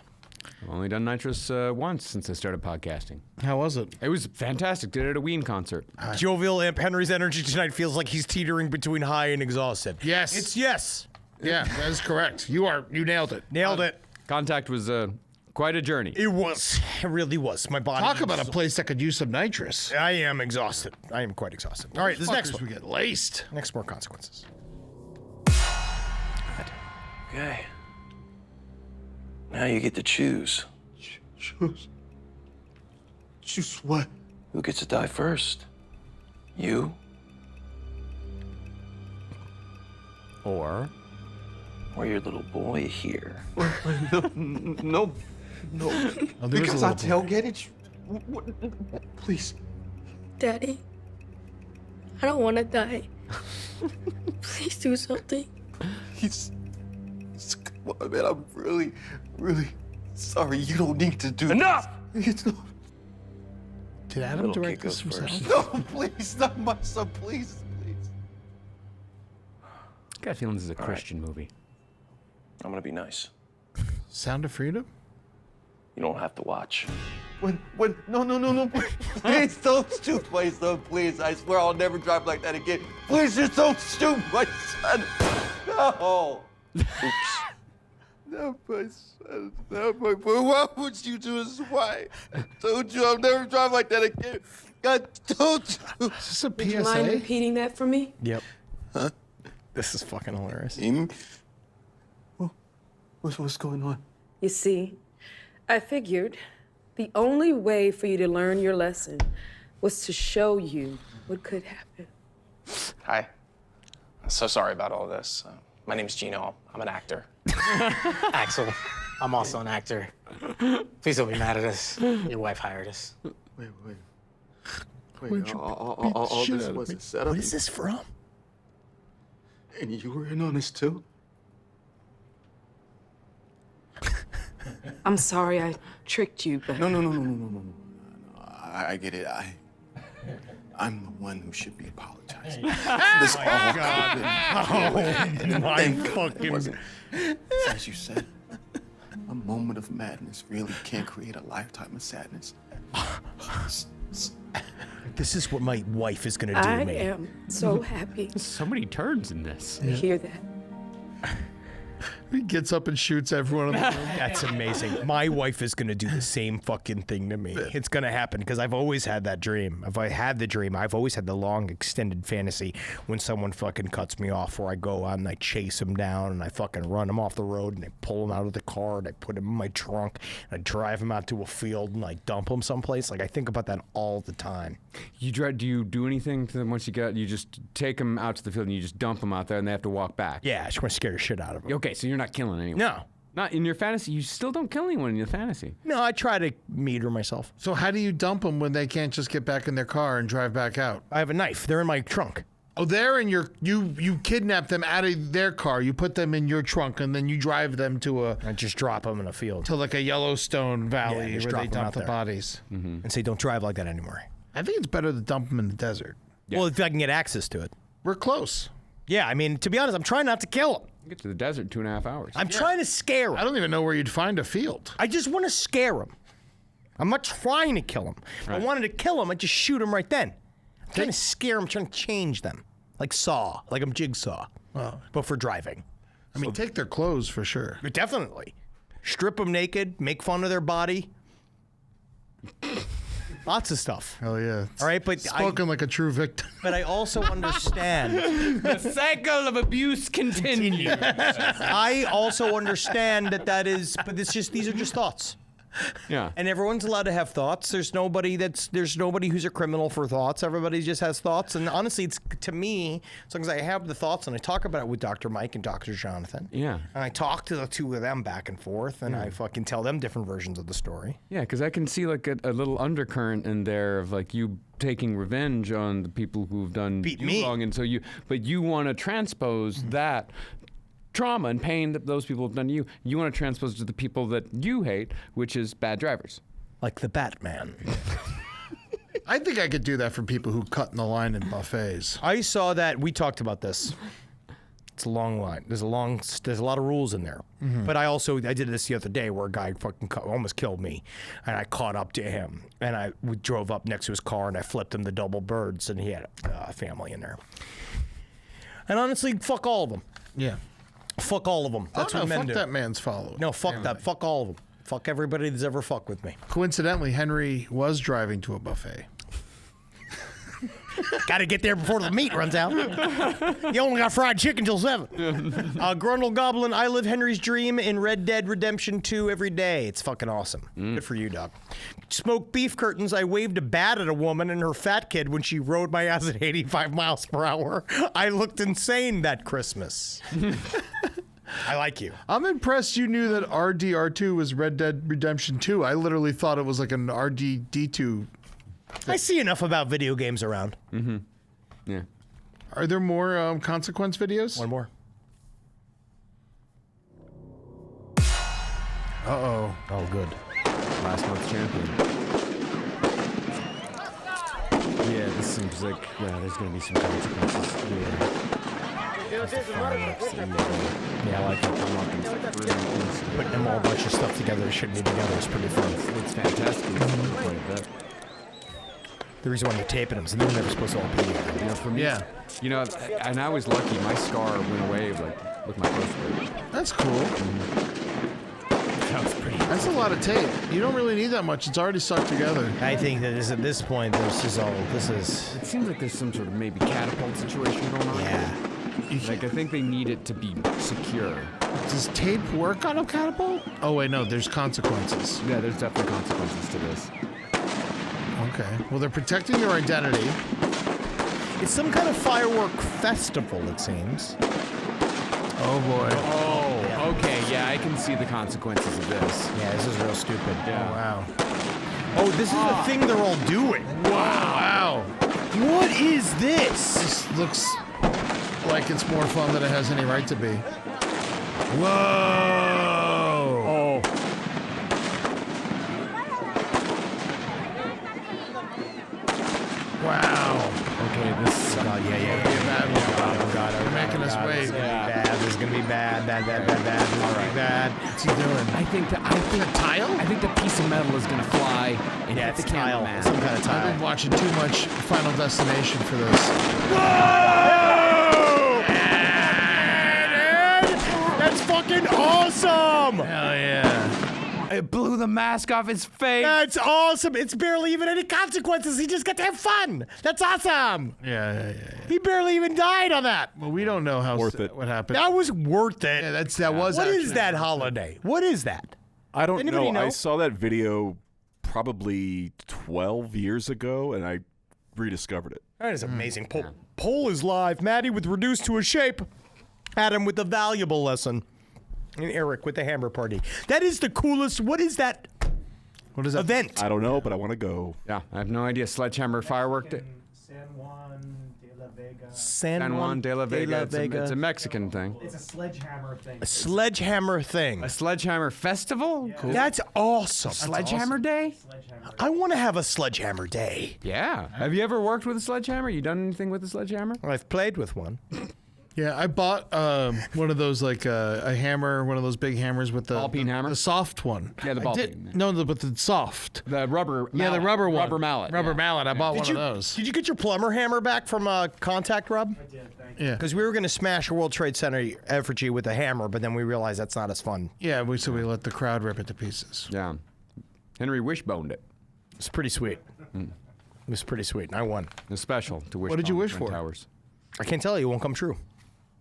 I've only done nitrous once since I started podcasting. How was it? It was fantastic. Did it at a Ween concert. Jovial Imp Henry's energy tonight feels like he's teetering between high and exhausted. Yes. It's yes. Yeah, that is correct. You nailed it. Nailed it. Contact was Quite a journey. It was. It really was. My body. Talk about a place that could use some nitrous. I am exhausted. I am quite exhausted. All right, this next one. We get laced. Next more consequences. Okay. Now you get to choose. Choose? Choose what? Who gets to die first? You? Or your little boy here? No. Oh, there was Because a I little boy. tailgated. Please. Daddy, I don't want to die. Please do something. Man, I'm really, really sorry. You don't need to do Enough! It's not. Did Adam Little direct kid this goes himself? No, please, not my son. Please. I got a feeling this is a Christian movie. I'm gonna be nice. Sound of Freedom? You don't have to watch. No. Please don't shoot my son, please. I swear I'll never drive like that again. Please just don't shoot my son. No. Oops. Not my son. Not my boy. Why would you do this? Why? I told you I'll never drive like that again. God, don't you. Is this a Would you mind PSA? repeating that for me? Yep. Huh? This is fucking hilarious. What's going on? You see, I figured the only way for you to learn your lesson was to show you what could happen. Hi. I'm so sorry about all this. My name's Gino. I'm an actor. Axel, I'm also an actor. Please don't be mad at us. Your wife hired us. Wait. Why'd you All beat the shit this out of was me? a setup. What is this from? And you were in on this too? I'm sorry I tricked you, but... No. I get it. I'm the one who should be apologizing. This all could have been. Oh my Thank God it fucking... wasn't. As you said, a moment of madness really can create a lifetime of sadness. This is what my wife is gonna do I to me. am so happy So many turns in this. to hear that. He gets up and shoots everyone in the room. That's amazing. My wife is gonna do the same fucking thing to me. It's gonna happen because I've always had that dream. If I had the dream, I've always had the long extended fantasy when someone fucking cuts me off, where I go out and I chase them down and I fucking run them off the road and I pull them out of the car and I put them in my trunk and I drive them out to a field and I dump them someplace. Like I think about that all the time. Do you do anything to them once you get? You just take them out to the field and you just dump them out there and they have to walk back. Yeah, I just want to scare the shit out of them. Okay, so you're not killing anyone. No. Not in your fantasy. You still don't kill anyone in your fantasy. No, I try to meter myself. So how do you dump them when they can't just get back in their car and drive back out? I have a knife. They're in my trunk. Oh, they're in your... You kidnap them out of their car. You put them in your trunk, and then you drive them to I just drop them in a field. like a Yellowstone Valley just where drop they 'em dump out the there. bodies. And say, don't drive like that anymore. I think it's better to dump them in the desert. Yeah. Well, if I can get access to it. We're close. Yeah, I mean, to be honest, I'm trying not to kill them. You get to the desert in 2.5 hours. I'm trying to scare them. I don't even know where you'd find a field. I just want to scare them. I'm not trying to kill them. If I wanted to kill them, I'd just shoot them right then. I'm trying to scare them, trying to change them. Like Saw, like I'm Jigsaw, but for driving. I mean, take their clothes for sure. But definitely. Strip them naked, make fun of their body. Lots of stuff. Hell yeah. All right, but Spoken like a true victim. But I also understand. The cycle of abuse continues. I also understand that is, but these are just thoughts. Yeah. And everyone's allowed to have thoughts. There's nobody who's a criminal for thoughts. Everybody just has thoughts. And honestly, it's to me, as long as I have the thoughts and I talk about it with Dr. Mike and Dr. Jonathan. Yeah. And I talk to the two of them back and forth and I fucking tell them different versions of the story. Yeah, because I can see like a little undercurrent in there of like you taking revenge on the people who've done you wrong, and so you want to transpose that trauma and pain that those people have done to you. You want to transpose to the people that you hate, which is bad drivers, like the Batman. I think I could do that for people who cut in the line in buffets. I saw that. We talked about this. It's a long line. There's a lot of rules in there. But I did this the other day where a guy fucking almost killed me, and I caught up to him, and we drove up next to his car, and I flipped him the double birds, and he had a family in there. And honestly, fuck all of them. Yeah. Fuck all of them. That's what men fuck do. that man's following. No, fuck that. Fuck all of them. Fuck everybody that's ever fucked with me. Coincidentally, Henry was driving to a buffet. Got to get there before the meat runs out. You only got fried chicken till 7. Grundle Goblin, I live Henry's dream in Red Dead Redemption 2 every day. It's fucking awesome. Good for you, dog. Smoke beef curtains. I waved a bat at a woman and her fat kid when she rode my ass at 85 miles per hour. I looked insane that Christmas. I like you. I'm impressed you knew that RDR2 was Red Dead Redemption 2. I literally thought it was like an RDD2. I see enough about video games around. Mm-hmm. Yeah. Are there more consequence videos? One more. Uh-oh. Oh, good. Last month's champion. Yeah, this seems like, there's going to be some consequences. Yeah, I like it. Putting them all a bunch of stuff together that shouldn't be together is pretty fun. It's fantastic. Quite a bit. The reason why they're taping them is they're never supposed to all be together. You know, for me, you know, and I was lucky. My scar went away like with my first break. That's cool. That was pretty. That's a lot of tape. You don't really need that much. It's already stuck together. I think that at this point, this is. It seems like there's some sort of maybe catapult situation going on. Yeah. Like I think they need it to be secure. Does tape work on a catapult? Oh wait, no. There's consequences. Yeah, there's definitely consequences to this. Okay. Well, they're protecting your identity. It's some kind of firework festival, it seems. Oh boy. Oh, okay. Yeah, I can see the consequences of this. Yeah, this is real stupid. Yeah. Oh, wow. Oh, this is the thing they're all doing. Wow. What is this? This looks like it's more fun than it has any right to be. Whoa. Oh. Wow. Okay, this is God, yeah. Be a bad one. Oh God, You're making us wait. This is gonna be bad. This is gonna be bad. All right. Bad. What's he doing? I think a tile? I think the piece of metal is gonna fly and hit it's the tile. cameraman. Some kind of I've tile. been watching too much Final Destination for this. That's fucking awesome! Hell yeah. It blew the mask off his face. That's awesome. It's barely even any consequences. He just got to have fun. That's awesome. Yeah. He barely even died on that. Well, we don't know how what happened. That was worth it. Yeah, that was. What actually is that holiday? What is that? I don't Anybody know? I saw that video probably 12 years ago, and I rediscovered it. That is amazing. Poll is live. Maddie with reduced to a shape. Adam with a valuable lesson. And Eric with the hammer party. That is the coolest. What is that? What is that event? I don't know, but I want to go. Yeah, I have no idea. Sledgehammer firework. San Juan de la Vega. San Juan de la Vega. It's a Mexican thing. It's a sledgehammer thing. A sledgehammer thing. A sledgehammer festival? Yeah. Cool. That's awesome. Sledgehammer Day? I want to have a sledgehammer day. Yeah. Have you ever worked with a sledgehammer? You done anything with a sledgehammer? I've played with one. Yeah, I bought one of those like a hammer, one of those big hammers with the ball peen hammer, the soft one. Yeah, the ball peen. No, but the soft. The rubber. Yeah, the rubber one. Rubber mallet. Rubber mallet. I bought one of those. Did you get your plumber hammer back from Contact, Rob? I did, thank you. Yeah. Because we were going to smash a World Trade Center effigy with a hammer, but then we realized that's not as fun. Yeah, so we let the crowd rip it to pieces. Yeah. Henry wishboned it. It's pretty sweet. It was pretty sweet, and I won. It's special to wish. What did you wish Twin for? Towers. I can't tell you, it won't come true.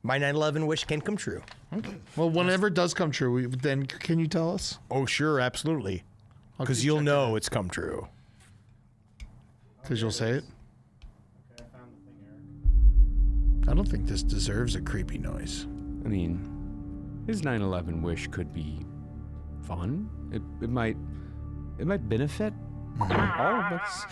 My 9/11 wish can come true. Okay. Well, whenever it does come true, then can you tell us? Oh, sure, absolutely. Because you'll know it's come true. Because you'll say it? Okay, I found the thing, Eric. I don't think this deserves a creepy noise. I mean, his 9/11 wish could be fun. It might benefit all of us.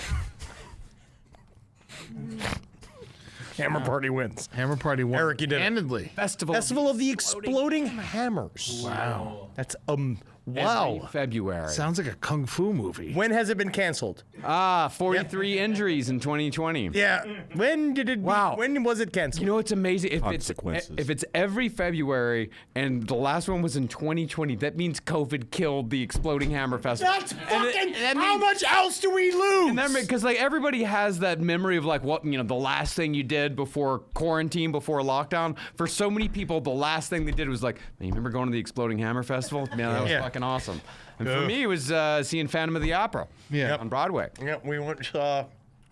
Hammer party wins. Hammer party won. Eric, you did it. Handedly. Festival of the Exploding Hammers. Wow. That's wow. Every February. Sounds like a kung fu movie. When has it been canceled? 43 injuries in 2020. Yeah. When did it? Wow. When was it canceled? You know, it's amazing. Consequences. If it's every February and the last one was in 2020, that means COVID killed the Exploding Hammer Festival. That's fucking. How much else do we lose? Because like everybody has that memory of like what the last thing you did before quarantine, before lockdown. For so many people, the last thing they did was like, man, you remember going to the Exploding Hammer Festival? Man, that was fucking fucking awesome. And for me, it was seeing Phantom of the Opera. Yeah. On Broadway. Yeah, we went. What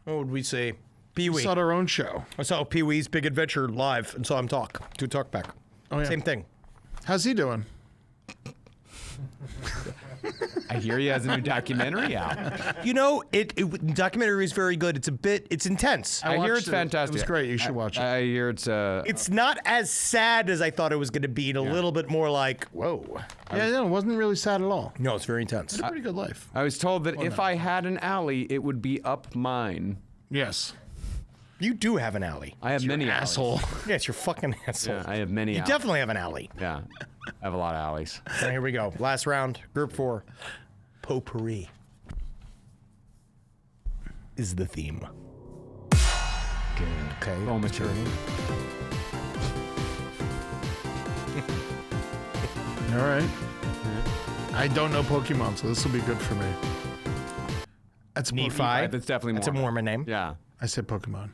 would we say? Pee-wee. We saw our own show. I saw Pee-wee's Big Adventure live and saw him do talk back. Oh, yeah. Same thing. How's he doing? I hear he has a new documentary out. You know, the documentary is very good. It's intense. I hear it's watched it. fantastic. It was great. You should watch it. I hear it's It's not as sad as I thought it was going to be. A little bit more like, whoa. Yeah, no, it wasn't really sad at all. No, it's very intense. It's a pretty good life. I was told that if I had an alley, it would be up mine. Yes. You do have an alley. I have many asshole. alleys. Yeah, it's your fucking asshole. Yeah, I have many You alleys. definitely have an alley. Yeah, I have a lot of alleys. All right, here we go. Last round, group 4. Potpourri is the theme. Okay. Oh, mature. All right. I don't know Pokemon, so this will be good for me. That's Nephi. That's definitely That's a Mormon name. Yeah. I said Pokemon.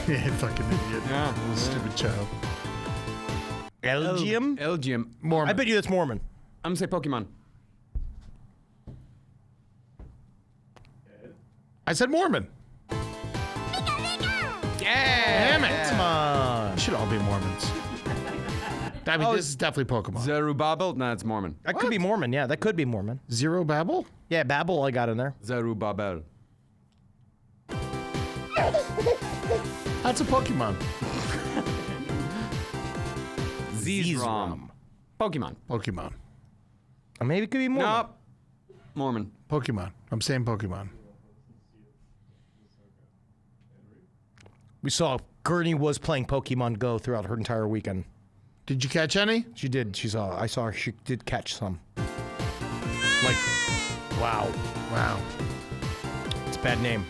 Yeah, fucking idiot. Yeah. Little stupid child. Elgium? Elgium. Mormon. I bet you that's Mormon. I'm gonna say Pokemon. I said Mormon. Yeah. Damn it. Come on. We should all be Mormons. I mean, this is definitely Pokemon. Zerubbabel? No, it's Mormon. That could be Mormon. Yeah, that could be Mormon. Zero Babel? Yeah, Babel I got in there. Zerubbabel. That's a Pokemon. Zizrom. Pokemon. Pokemon. Or maybe it could be Mormon. Nope. Mormon. Pokemon. I'm saying Pokemon. We saw Gurney was playing Pokemon Go throughout her entire weekend. Did you catch any? She did. I saw her. She did catch some. Like, wow. Wow. It's a bad name.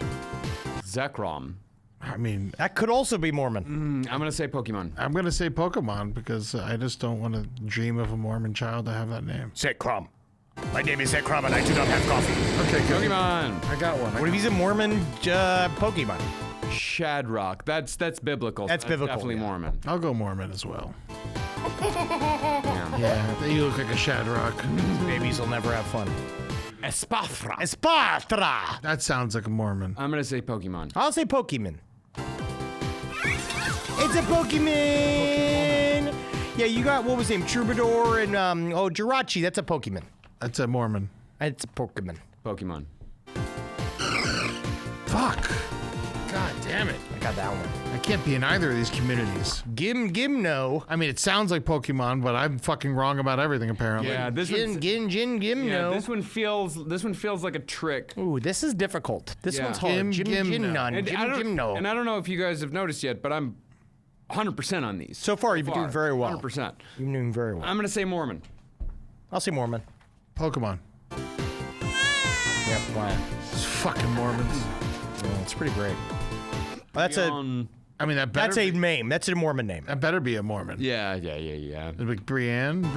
Zekrom. I mean, that could also be Mormon. I'm going to say Pokemon. I'm going to say Pokemon because I just don't want to dream of a Mormon child to have that name. Zekrom. My name is Zekrom and I do not have coffee. Okay, good. Pokemon. I got one. What if he's a Mormon Pokemon? Shadrock. That's biblical. That's biblical, Definitely yeah. Mormon. I'll go Mormon as well. Yeah, you look like a Shadrock. Babies will never have fun. Espathra. Espatra. That sounds like a Mormon. I'm going to say Pokemon. I'll say Pokemon. It's a Pokemon. Yeah, you got, what was his name? Troubadour and, Jirachi. That's a Pokemon. That's a Mormon. It's a Pokemon. Pokemon. Fuck. God damn it. I got that one. I can't be in either of these communities. Gimno. I mean, it sounds like Pokemon, but I'm fucking wrong about everything apparently. Yeah, this one's, Gimno. yeah, this one feels like a trick. Ooh, this is difficult. This Yeah. one's hard. Gimnon. And Gimno. I don't know if you guys have noticed yet, but I'm 100% on these. So far, you've been doing very well. 100%. You've been doing very well. I'm going to say Mormon. I'll say Mormon. Pokemon. Yep, wow. It's fucking Mormons. Yeah, it's pretty great. That's I mean, that better That's a name. That's a Mormon name. That better be a Mormon. Yeah. Like Brienne. What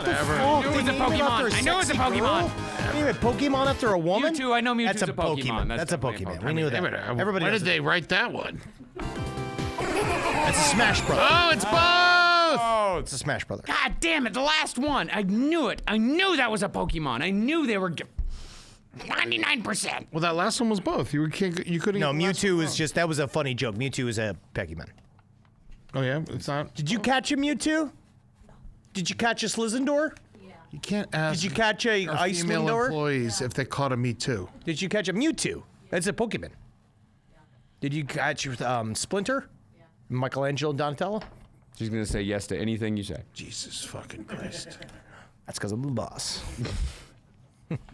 the fuck? I knew it was They a named it after Pokemon. I knew it was a sexy Pokemon. girl? Name it Pokemon after a woman? Mewtwo. I know Mewtwo's That's a a Pokemon. That's a definitely Pokemon. We knew that. Everybody Why knows did they write that one? That's a Smash Brother. Oh, it's both! Oh, It's a Smash Brother. God damn it. The last one. I knew it. I knew that was a Pokemon. I knew they were 99%. Well, that last one was both. You couldn't. No, get the last Mewtwo one is just, that was a funny joke. Mewtwo is a Pokemon. wrong. Oh yeah, it's not. Did you catch a Mewtwo? Did you catch a Slizendor? You can't ask. Did you catch a our Ice female Lindor? employees if they caught a Me Too? Did you catch a Mewtwo? That's a Pokemon. Did you catch Splinter? Yeah. Michelangelo and Donatello? She's going to say yes to anything you say. Jesus fucking Christ. That's because I'm the boss.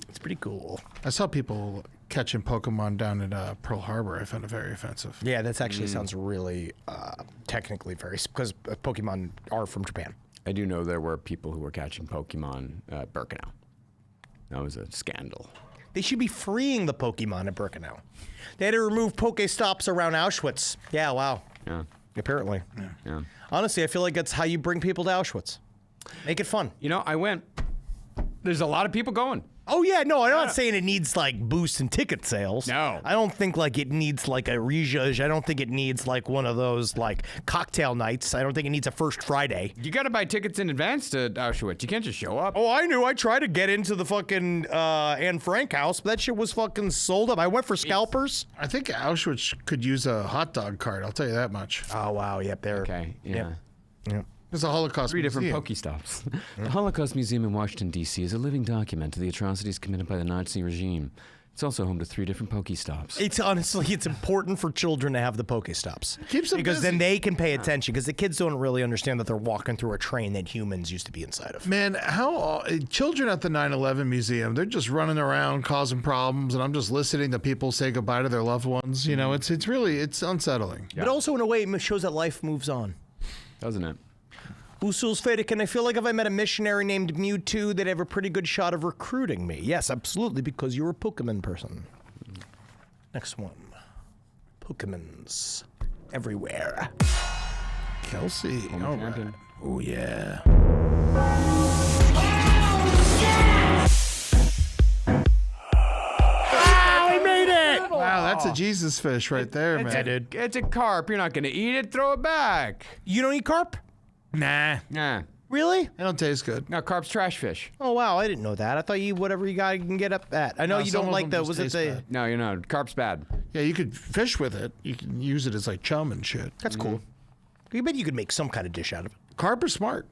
It's pretty cool. I saw people catching Pokemon down at Pearl Harbor. I found it very offensive. Yeah, that actually sounds really technically very, because Pokemon are from Japan. I do know there were people who were catching Pokemon at Birkenau. That was a scandal. They should be freeing the Pokemon at Birkenau. They had to remove Pokestops around Auschwitz. Yeah, wow. Yeah. Apparently. Yeah. Honestly, I feel like that's how you bring people to Auschwitz. Make it fun. You know, I went. There's a lot of people going. Oh yeah, no, I'm not saying it needs like boost in ticket sales. No. I don't think like it needs like a rejudge. I don't think it needs like one of those like cocktail nights. I don't think it needs a first Friday. You got to buy tickets in advance to Auschwitz. You can't just show up. Oh, I knew. I tried to get into the fucking Anne Frank house, but that shit was fucking sold up. I went for scalpers. I think Auschwitz could use a hot dog cart. I'll tell you that much. Oh wow, yep, there. Okay, yeah. Yep. There's a Holocaust Three different museum. Pokestops. The Holocaust Museum in Washington, D.C. is a living document of the atrocities committed by the Nazi regime. It's also home to 3 different Pokestops. It's honestly, it's important for children to have the Pokestops. Keeps them because busy. then they can pay attention. Because the kids don't really understand that they're walking through a train that humans used to be inside of. Man, how children at the 9/11 museum, they're just running around causing problems, and I'm just listening to people say goodbye to their loved ones. You know, it's really unsettling. But also in a way, it shows that life moves on. Doesn't it? Usul Fedic, and I feel like if I met a missionary named Mewtwo, they'd have a pretty good shot of recruiting me. Yes, absolutely, because you're a Pokemon person. Next one. Pokemons everywhere. Kelsey. All right. Oh, yeah. We made it! Wow, that's a Jesus fish right there, man. It's a carp. You're not going to eat it. Throw it back. You don't eat carp? Nah. Nah. Really? They don't taste good. No, carp's trash fish. Oh, wow, I didn't know that. I thought you eat whatever you got you can get up at. I know No, you some don't of like them the, just was it taste the... bad. No, you're not. Carp's bad. Yeah, you could fish with it. You can use it as like chum and shit. That's cool. I bet you could make some kind of dish out of it. Carp are smart.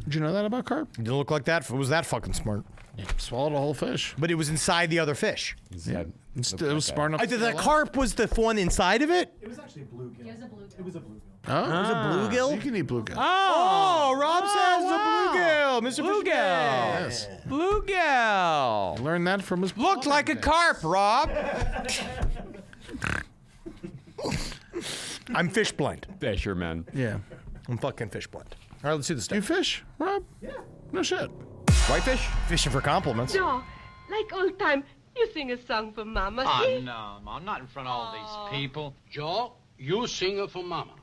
Did you know that about carp? It didn't look like that. It was that fucking smart. You swallowed a whole fish. But it was inside the other fish. Yeah. It was smart enough. I thought the carp was the one inside of it? It was actually a bluegill. It was a bluegill. It was a bluegill. Oh, It was a bluegill? You can eat bluegill. Oh, Rob says wow. the bluegill. Mr. Bluegill. Yes. Bluegill. Learned that from his. Looked like a carp, Rob. I'm fish blind. Fisherman. Yeah. I'm fucking fish blind. All right, let's do this You stuff. fish, Rob? Yeah. No shit. Whitefish? Fishing for compliments. Joe, like old time, you sing a song for Mama. Oh, see? no, Mom, not in front of all these people. Joe, you sing it for Mama.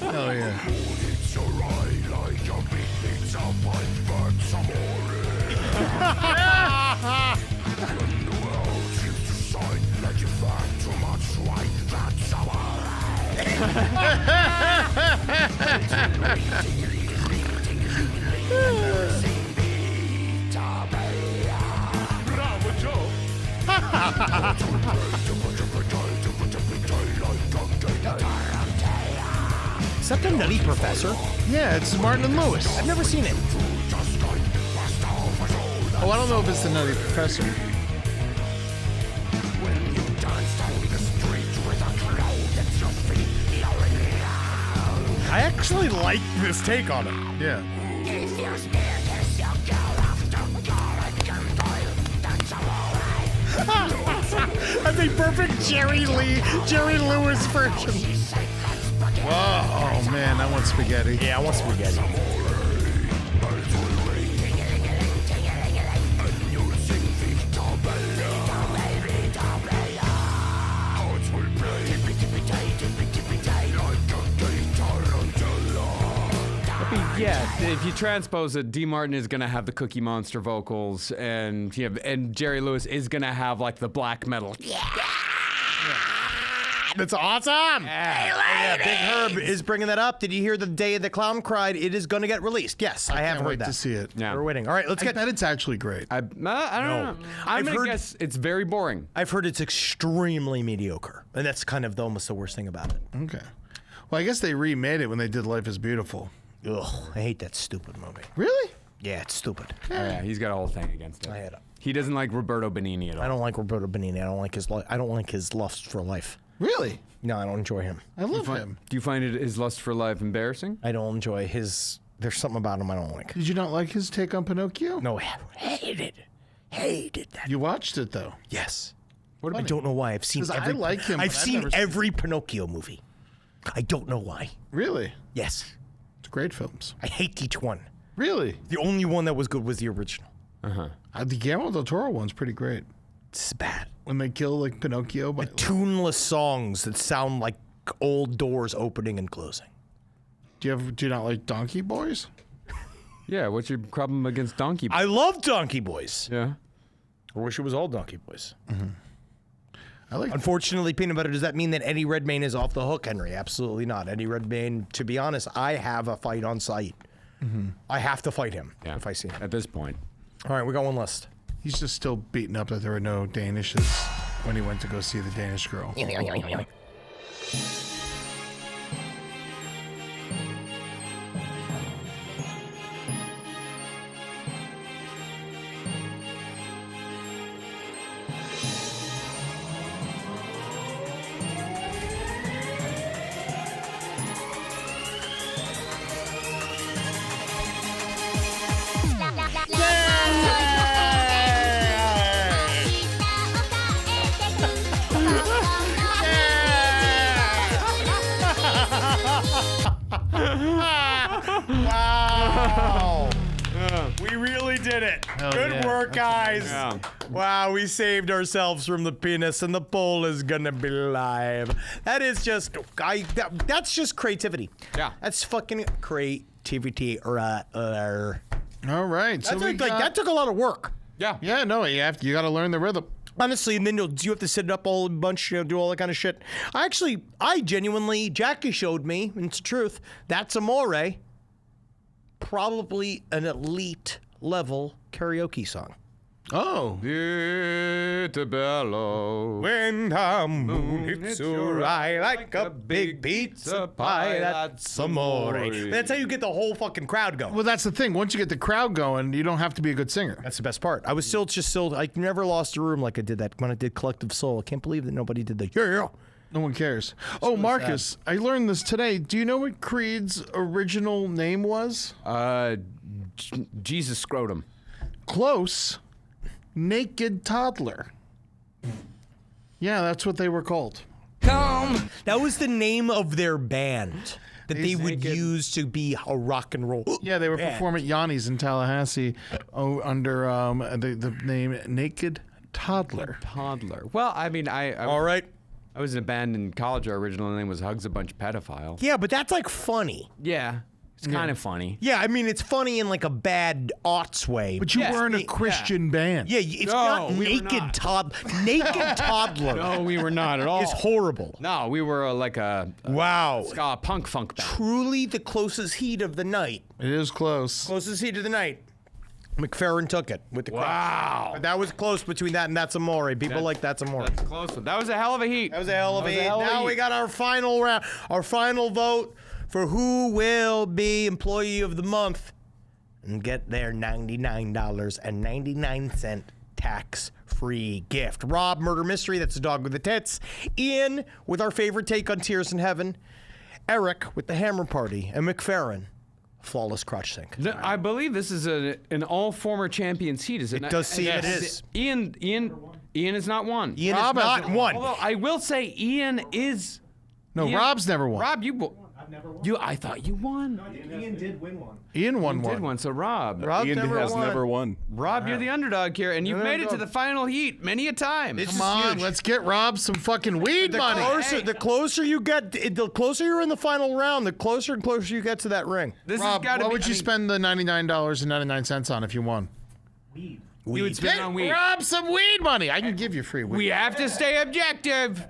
Oh yeah. Is that the Nutty Professor? Yeah, it's Martin and Lewis. I've never seen it. Oh, I don't know if it's the Nutty Professor. I actually like this take on it. Yeah. That's a perfect Jerry Lewis version. Whoa, oh man, I want spaghetti. Yeah, I want spaghetti. Yeah, if you transpose it, D. Martin is gonna have the Cookie Monster vocals, and and Jerry Lewis is gonna have like the black metal. That's awesome. Yeah, Big Herb is bringing that up. Did you hear the day the clown cried? It is going to get released. Yes, I have Can't heard wait that. to see it. Yeah. We're waiting. All right, let's I get. bet it's actually great. I don't know. I'm gonna guess it's very boring. I've heard it's extremely mediocre, and that's kind of almost the worst thing about it. Okay. Well, I guess they remade it when they did Life is Beautiful. Ugh, I hate that stupid movie. Really? Yeah, it's stupid. Oh, yeah, he's got a whole thing against it. I had it. He doesn't like Roberto Benigni at all. I don't like Roberto Benigni. I don't like his. I don't like his lust for life. Really? No, I don't enjoy him. I love him. Do you find his lust for life embarrassing? I don't enjoy his. There's something about him I don't like. Did you not like his take on Pinocchio? No, hated that. You watched it though. Yes. What I don't know why. I've seen 'Cause I every. like him, I've but I've seen never seen every Pinocchio movie. I don't know why. Really? Yes. It's great films. I hate each one. Really? The only one that was good was the original. The Guillermo del Toro one's pretty great. It's bad. When they kill like Pinocchio. The tuneless songs that sound like old doors opening and closing. Do you not like Donkey Boys? Yeah, what's your problem against Donkey Boys? I love Donkey Boys. Yeah. I wish it was all Donkey Boys. I like. Unfortunately, Peanut Butter, does that mean that Eddie Redmayne is off the hook, Henry? Absolutely not. Eddie Redmayne, to be honest, I have a fight on site. I have to fight him if I see him. At this point. All right, we got one list. He's just still beaten up that there were no Danishes when he went to go see the Danish girl. Wow. We really did it. Good yeah. work, guys. Yeah. Wow, we saved ourselves from the penis, and the poll is gonna be live. That is just, that's just creativity. Yeah. That's fucking creativity right there. All right. So That took a lot of work. Yeah. Yeah, no, you got to learn the rhythm. Honestly, and then you have to sit it up all a bunch, do all that kind of shit. I genuinely, Jackie showed me, and it's the truth, that's Amore, probably an elite level karaoke song. Oh. Bello. When the moon hits your eye like a big pizza pie, that's Amore. That's how you get the whole fucking crowd going. Well, that's the thing. Once you get the crowd going, you don't have to be a good singer. That's the best part. I was I never lost a room like I did that when I did Collective Soul. I can't believe that nobody did the yeah. No one cares. Oh, Marcus, I learned this today. Do you know what Creed's original name was? Jesus Scrotum. Close. Naked Toddler. Yeah, that's what they were called. That was the name of their band that they would use to be a rock and roll. Yeah, they were band. performing at Yanni's in Tallahassee under the name Naked Toddler. Well, I mean, all right. I was in a band in college. Our original name was Hugs a Bunch of Pedophiles. Yeah, but that's like funny. Yeah, it's kind of funny. Yeah, I mean, it's funny in like a bad aughts way. But you weren't a Christian band. Yeah, it's not Naked Toddler. Naked Toddler. No, we were not at all. It's horrible. No, we were like a ska punk funk band. Truly the closest heat of the night. It is close. Closest heat of the night. McFerrin took it with the Wow. But that was close between that and That's Amore. People like That's Amore. That's close. That was a hell of a heat. That was a hell of a heat. Now we got our final round, our final vote for who will be Employee of the Month and get their $99.99 tax-free gift. Rob, Murder Mystery, that's the dog with the tits. Ian with our favorite take on Tears in Heaven. Eric with the Hammer Party. And McFerrin, Flawless Crotch Sink. I believe this is an all former champions heat, is it? It does seem it is. Ian is not one. Ian is not one. Although I will say Ian is. No, Rob's never won. Rob, I've never won. I thought you won. No, Ian did win one. Ian won You one. did one. So Rob, Ian has never won. Rob, you're the underdog here, and you've made it to the final heat many a time. Come on, let's get Rob some fucking weed money. The closer you get, the closer you're in the final round, the closer and closer you get to that ring. This Rob, has got to what be. would you spend the $99.99 on if you won? Weed. You would spend Get on weed. Rob some weed money. I can give you free weed. We have to stay objective.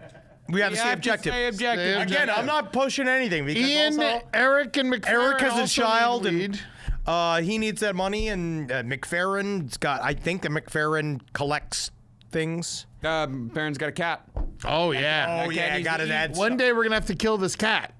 We have to stay objective. Again, I'm not pushing anything because Ian, also Eric, and McFerrin Eric has a also child need weed. and he needs that money, and McFerrin's got. I think that McFerrin collects things. Farron's got a cat. Oh yeah. Oh yeah, I got it. One day we're gonna have to kill this cat,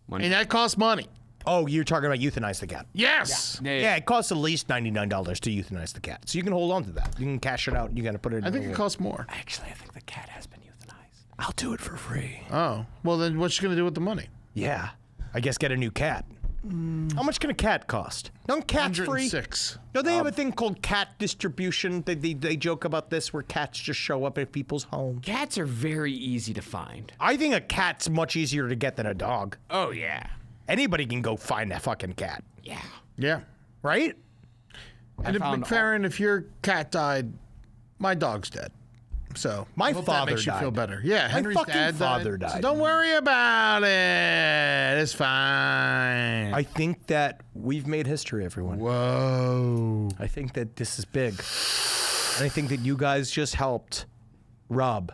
and that costs money. Oh, you're talking about euthanize the cat? Yes. Yeah, it costs at least $99 to euthanize the cat, so you can hold on to that. You can cash it out. And you got to put it. I think it costs more. Actually, I think the cat has been euthanized. I'll do it for free. Oh, well then, what's you gonna do with the money? Yeah, I guess get a new cat. How much can a cat cost? Don't cats free? $106. No, they have a thing called cat distribution. They joke about this where cats just show up at people's homes. Cats are very easy to find. I think a cat's much easier to get than a dog. Oh yeah. Anybody can go find that fucking cat. Yeah. Yeah. right? And if found McFerrin, if your cat died, my dog's dead. So My I hope father that makes you feel died. better. Yeah, My Henry's fucking dad father died. So died. don't worry about it. It's fine. I think that we've made history, everyone. Whoa. I think that this is big. And I think that you guys just helped Rob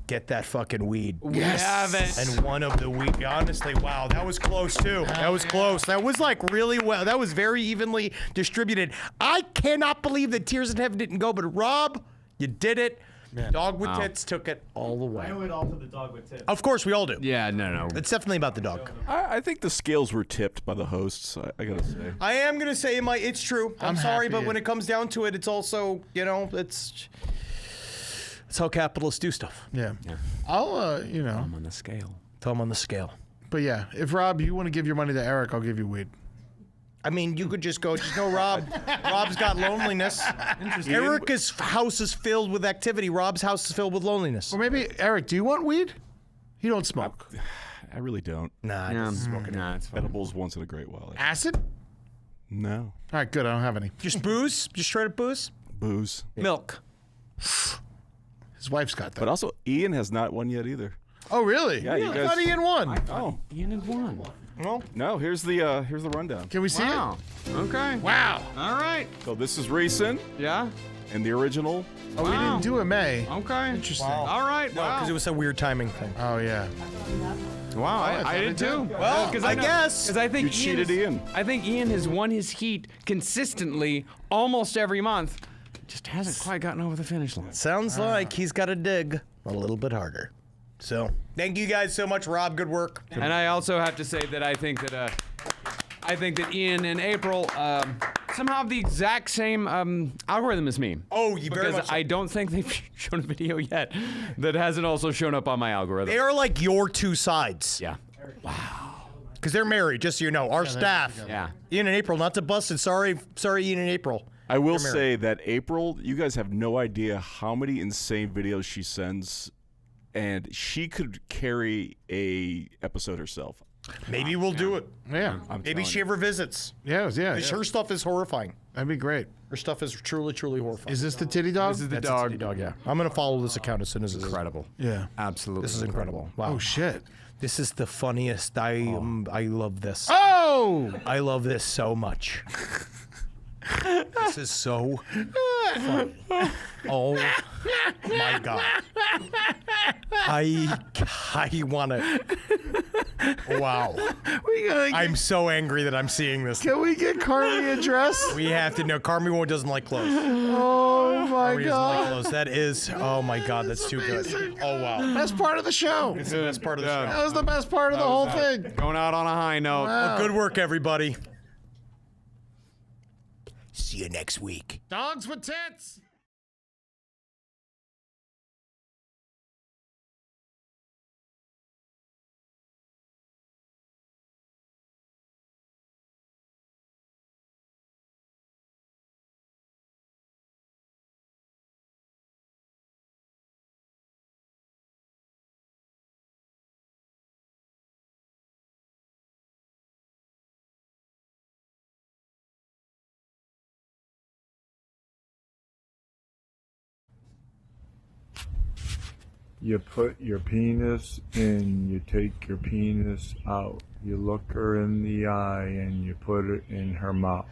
get that fucking weed. We have it. And one of the weed, honestly, wow, that was close too. That was close. That was like really well. That was very evenly distributed. I cannot believe that Tears in Heaven didn't go, but Rob, you did it. Dog with tits took it all the way. I owe it all to the dog with tits. Of course, we all do. Yeah, no. It's definitely about the dog. I think the scales were tipped by the hosts. I gotta say. I am gonna say it's true. I'm sorry, happy but it- when it comes down to it, it's also, it's how capitalists do stuff. Yeah. I'll, I'm on the scale. Thumb on the scale. But yeah, if Rob, you want to give your money to Eric, I'll give you weed. I mean, you could just know Rob. Rob's got loneliness. Eric's house is filled with activity. Rob's house is filled with loneliness. Or maybe, Eric, do you want weed? You don't smoke. I really don't. Nah, Yeah, just smoking. nah, it's fine. Edibles once in a great while. Acid? No. All right, good. I don't have any. Just booze? Just straight up booze? Booze. Milk. His wife's got that. But also, Ian has not won yet either. Oh, really? Yeah, you I guys- thought Ian won. Oh. Ian had won. Well, No, here's the rundown. Can we see Wow. Okay. it? Wow. All right. So this is recent, Yeah. and the original. Oh, we didn't do a May. Okay. Interesting. All right. no, Wow. because it was a weird timing thing. Oh, yeah. Wow, I did too. Well, I guess. Because I think You cheated Ian. I think Ian has won his heat consistently almost every month. Just hasn't quite gotten over the finish line. Sounds like he's got to dig a little bit harder. So, thank you guys so much, Rob. Good work. And I also have to say that I think that Ian and April somehow have the exact same algorithm as me. Oh, you very Because much so. I don't think they've shown a video yet that hasn't also shown up on my algorithm. They are like your two sides. Yeah. Because they're married, just so you know. Our staff. Yeah. Ian and April, not to bust it. Sorry, Ian and April. I will They're married. say that April, you guys have no idea how many insane videos she sends, and she could carry a episode herself. Maybe we'll do it. Yeah. Maybe she ever visits. Yeah, yeah. Because her stuff is horrifying. That'd be great. Her stuff is truly, truly horrifying. Is this the titty dog? This is the That's dog. a titty dog, yeah. I'm going to follow this account as soon as it's Incredible. Yeah. Absolutely. This is incredible. Wow. Oh, shit. This is the funniest. I love this. Oh! I love this so much. This is so funny. Oh my god. I want to. Wow. I'm so angry that I'm seeing this. Can we get Carly a dress? We have to know. Carmi doesn't like clothes. Oh, my Carmi doesn't like God. clothes. That is. Oh my god. That's too good. Oh wow. Best part of the show. It's the best part of the That show. was the best part of the whole thing. Going out on a high note. Wow. Well, good work, everybody. See you next week. Dogs with tits. You put your penis in, you take your penis out. You look her in the eye and you put it in her mouth.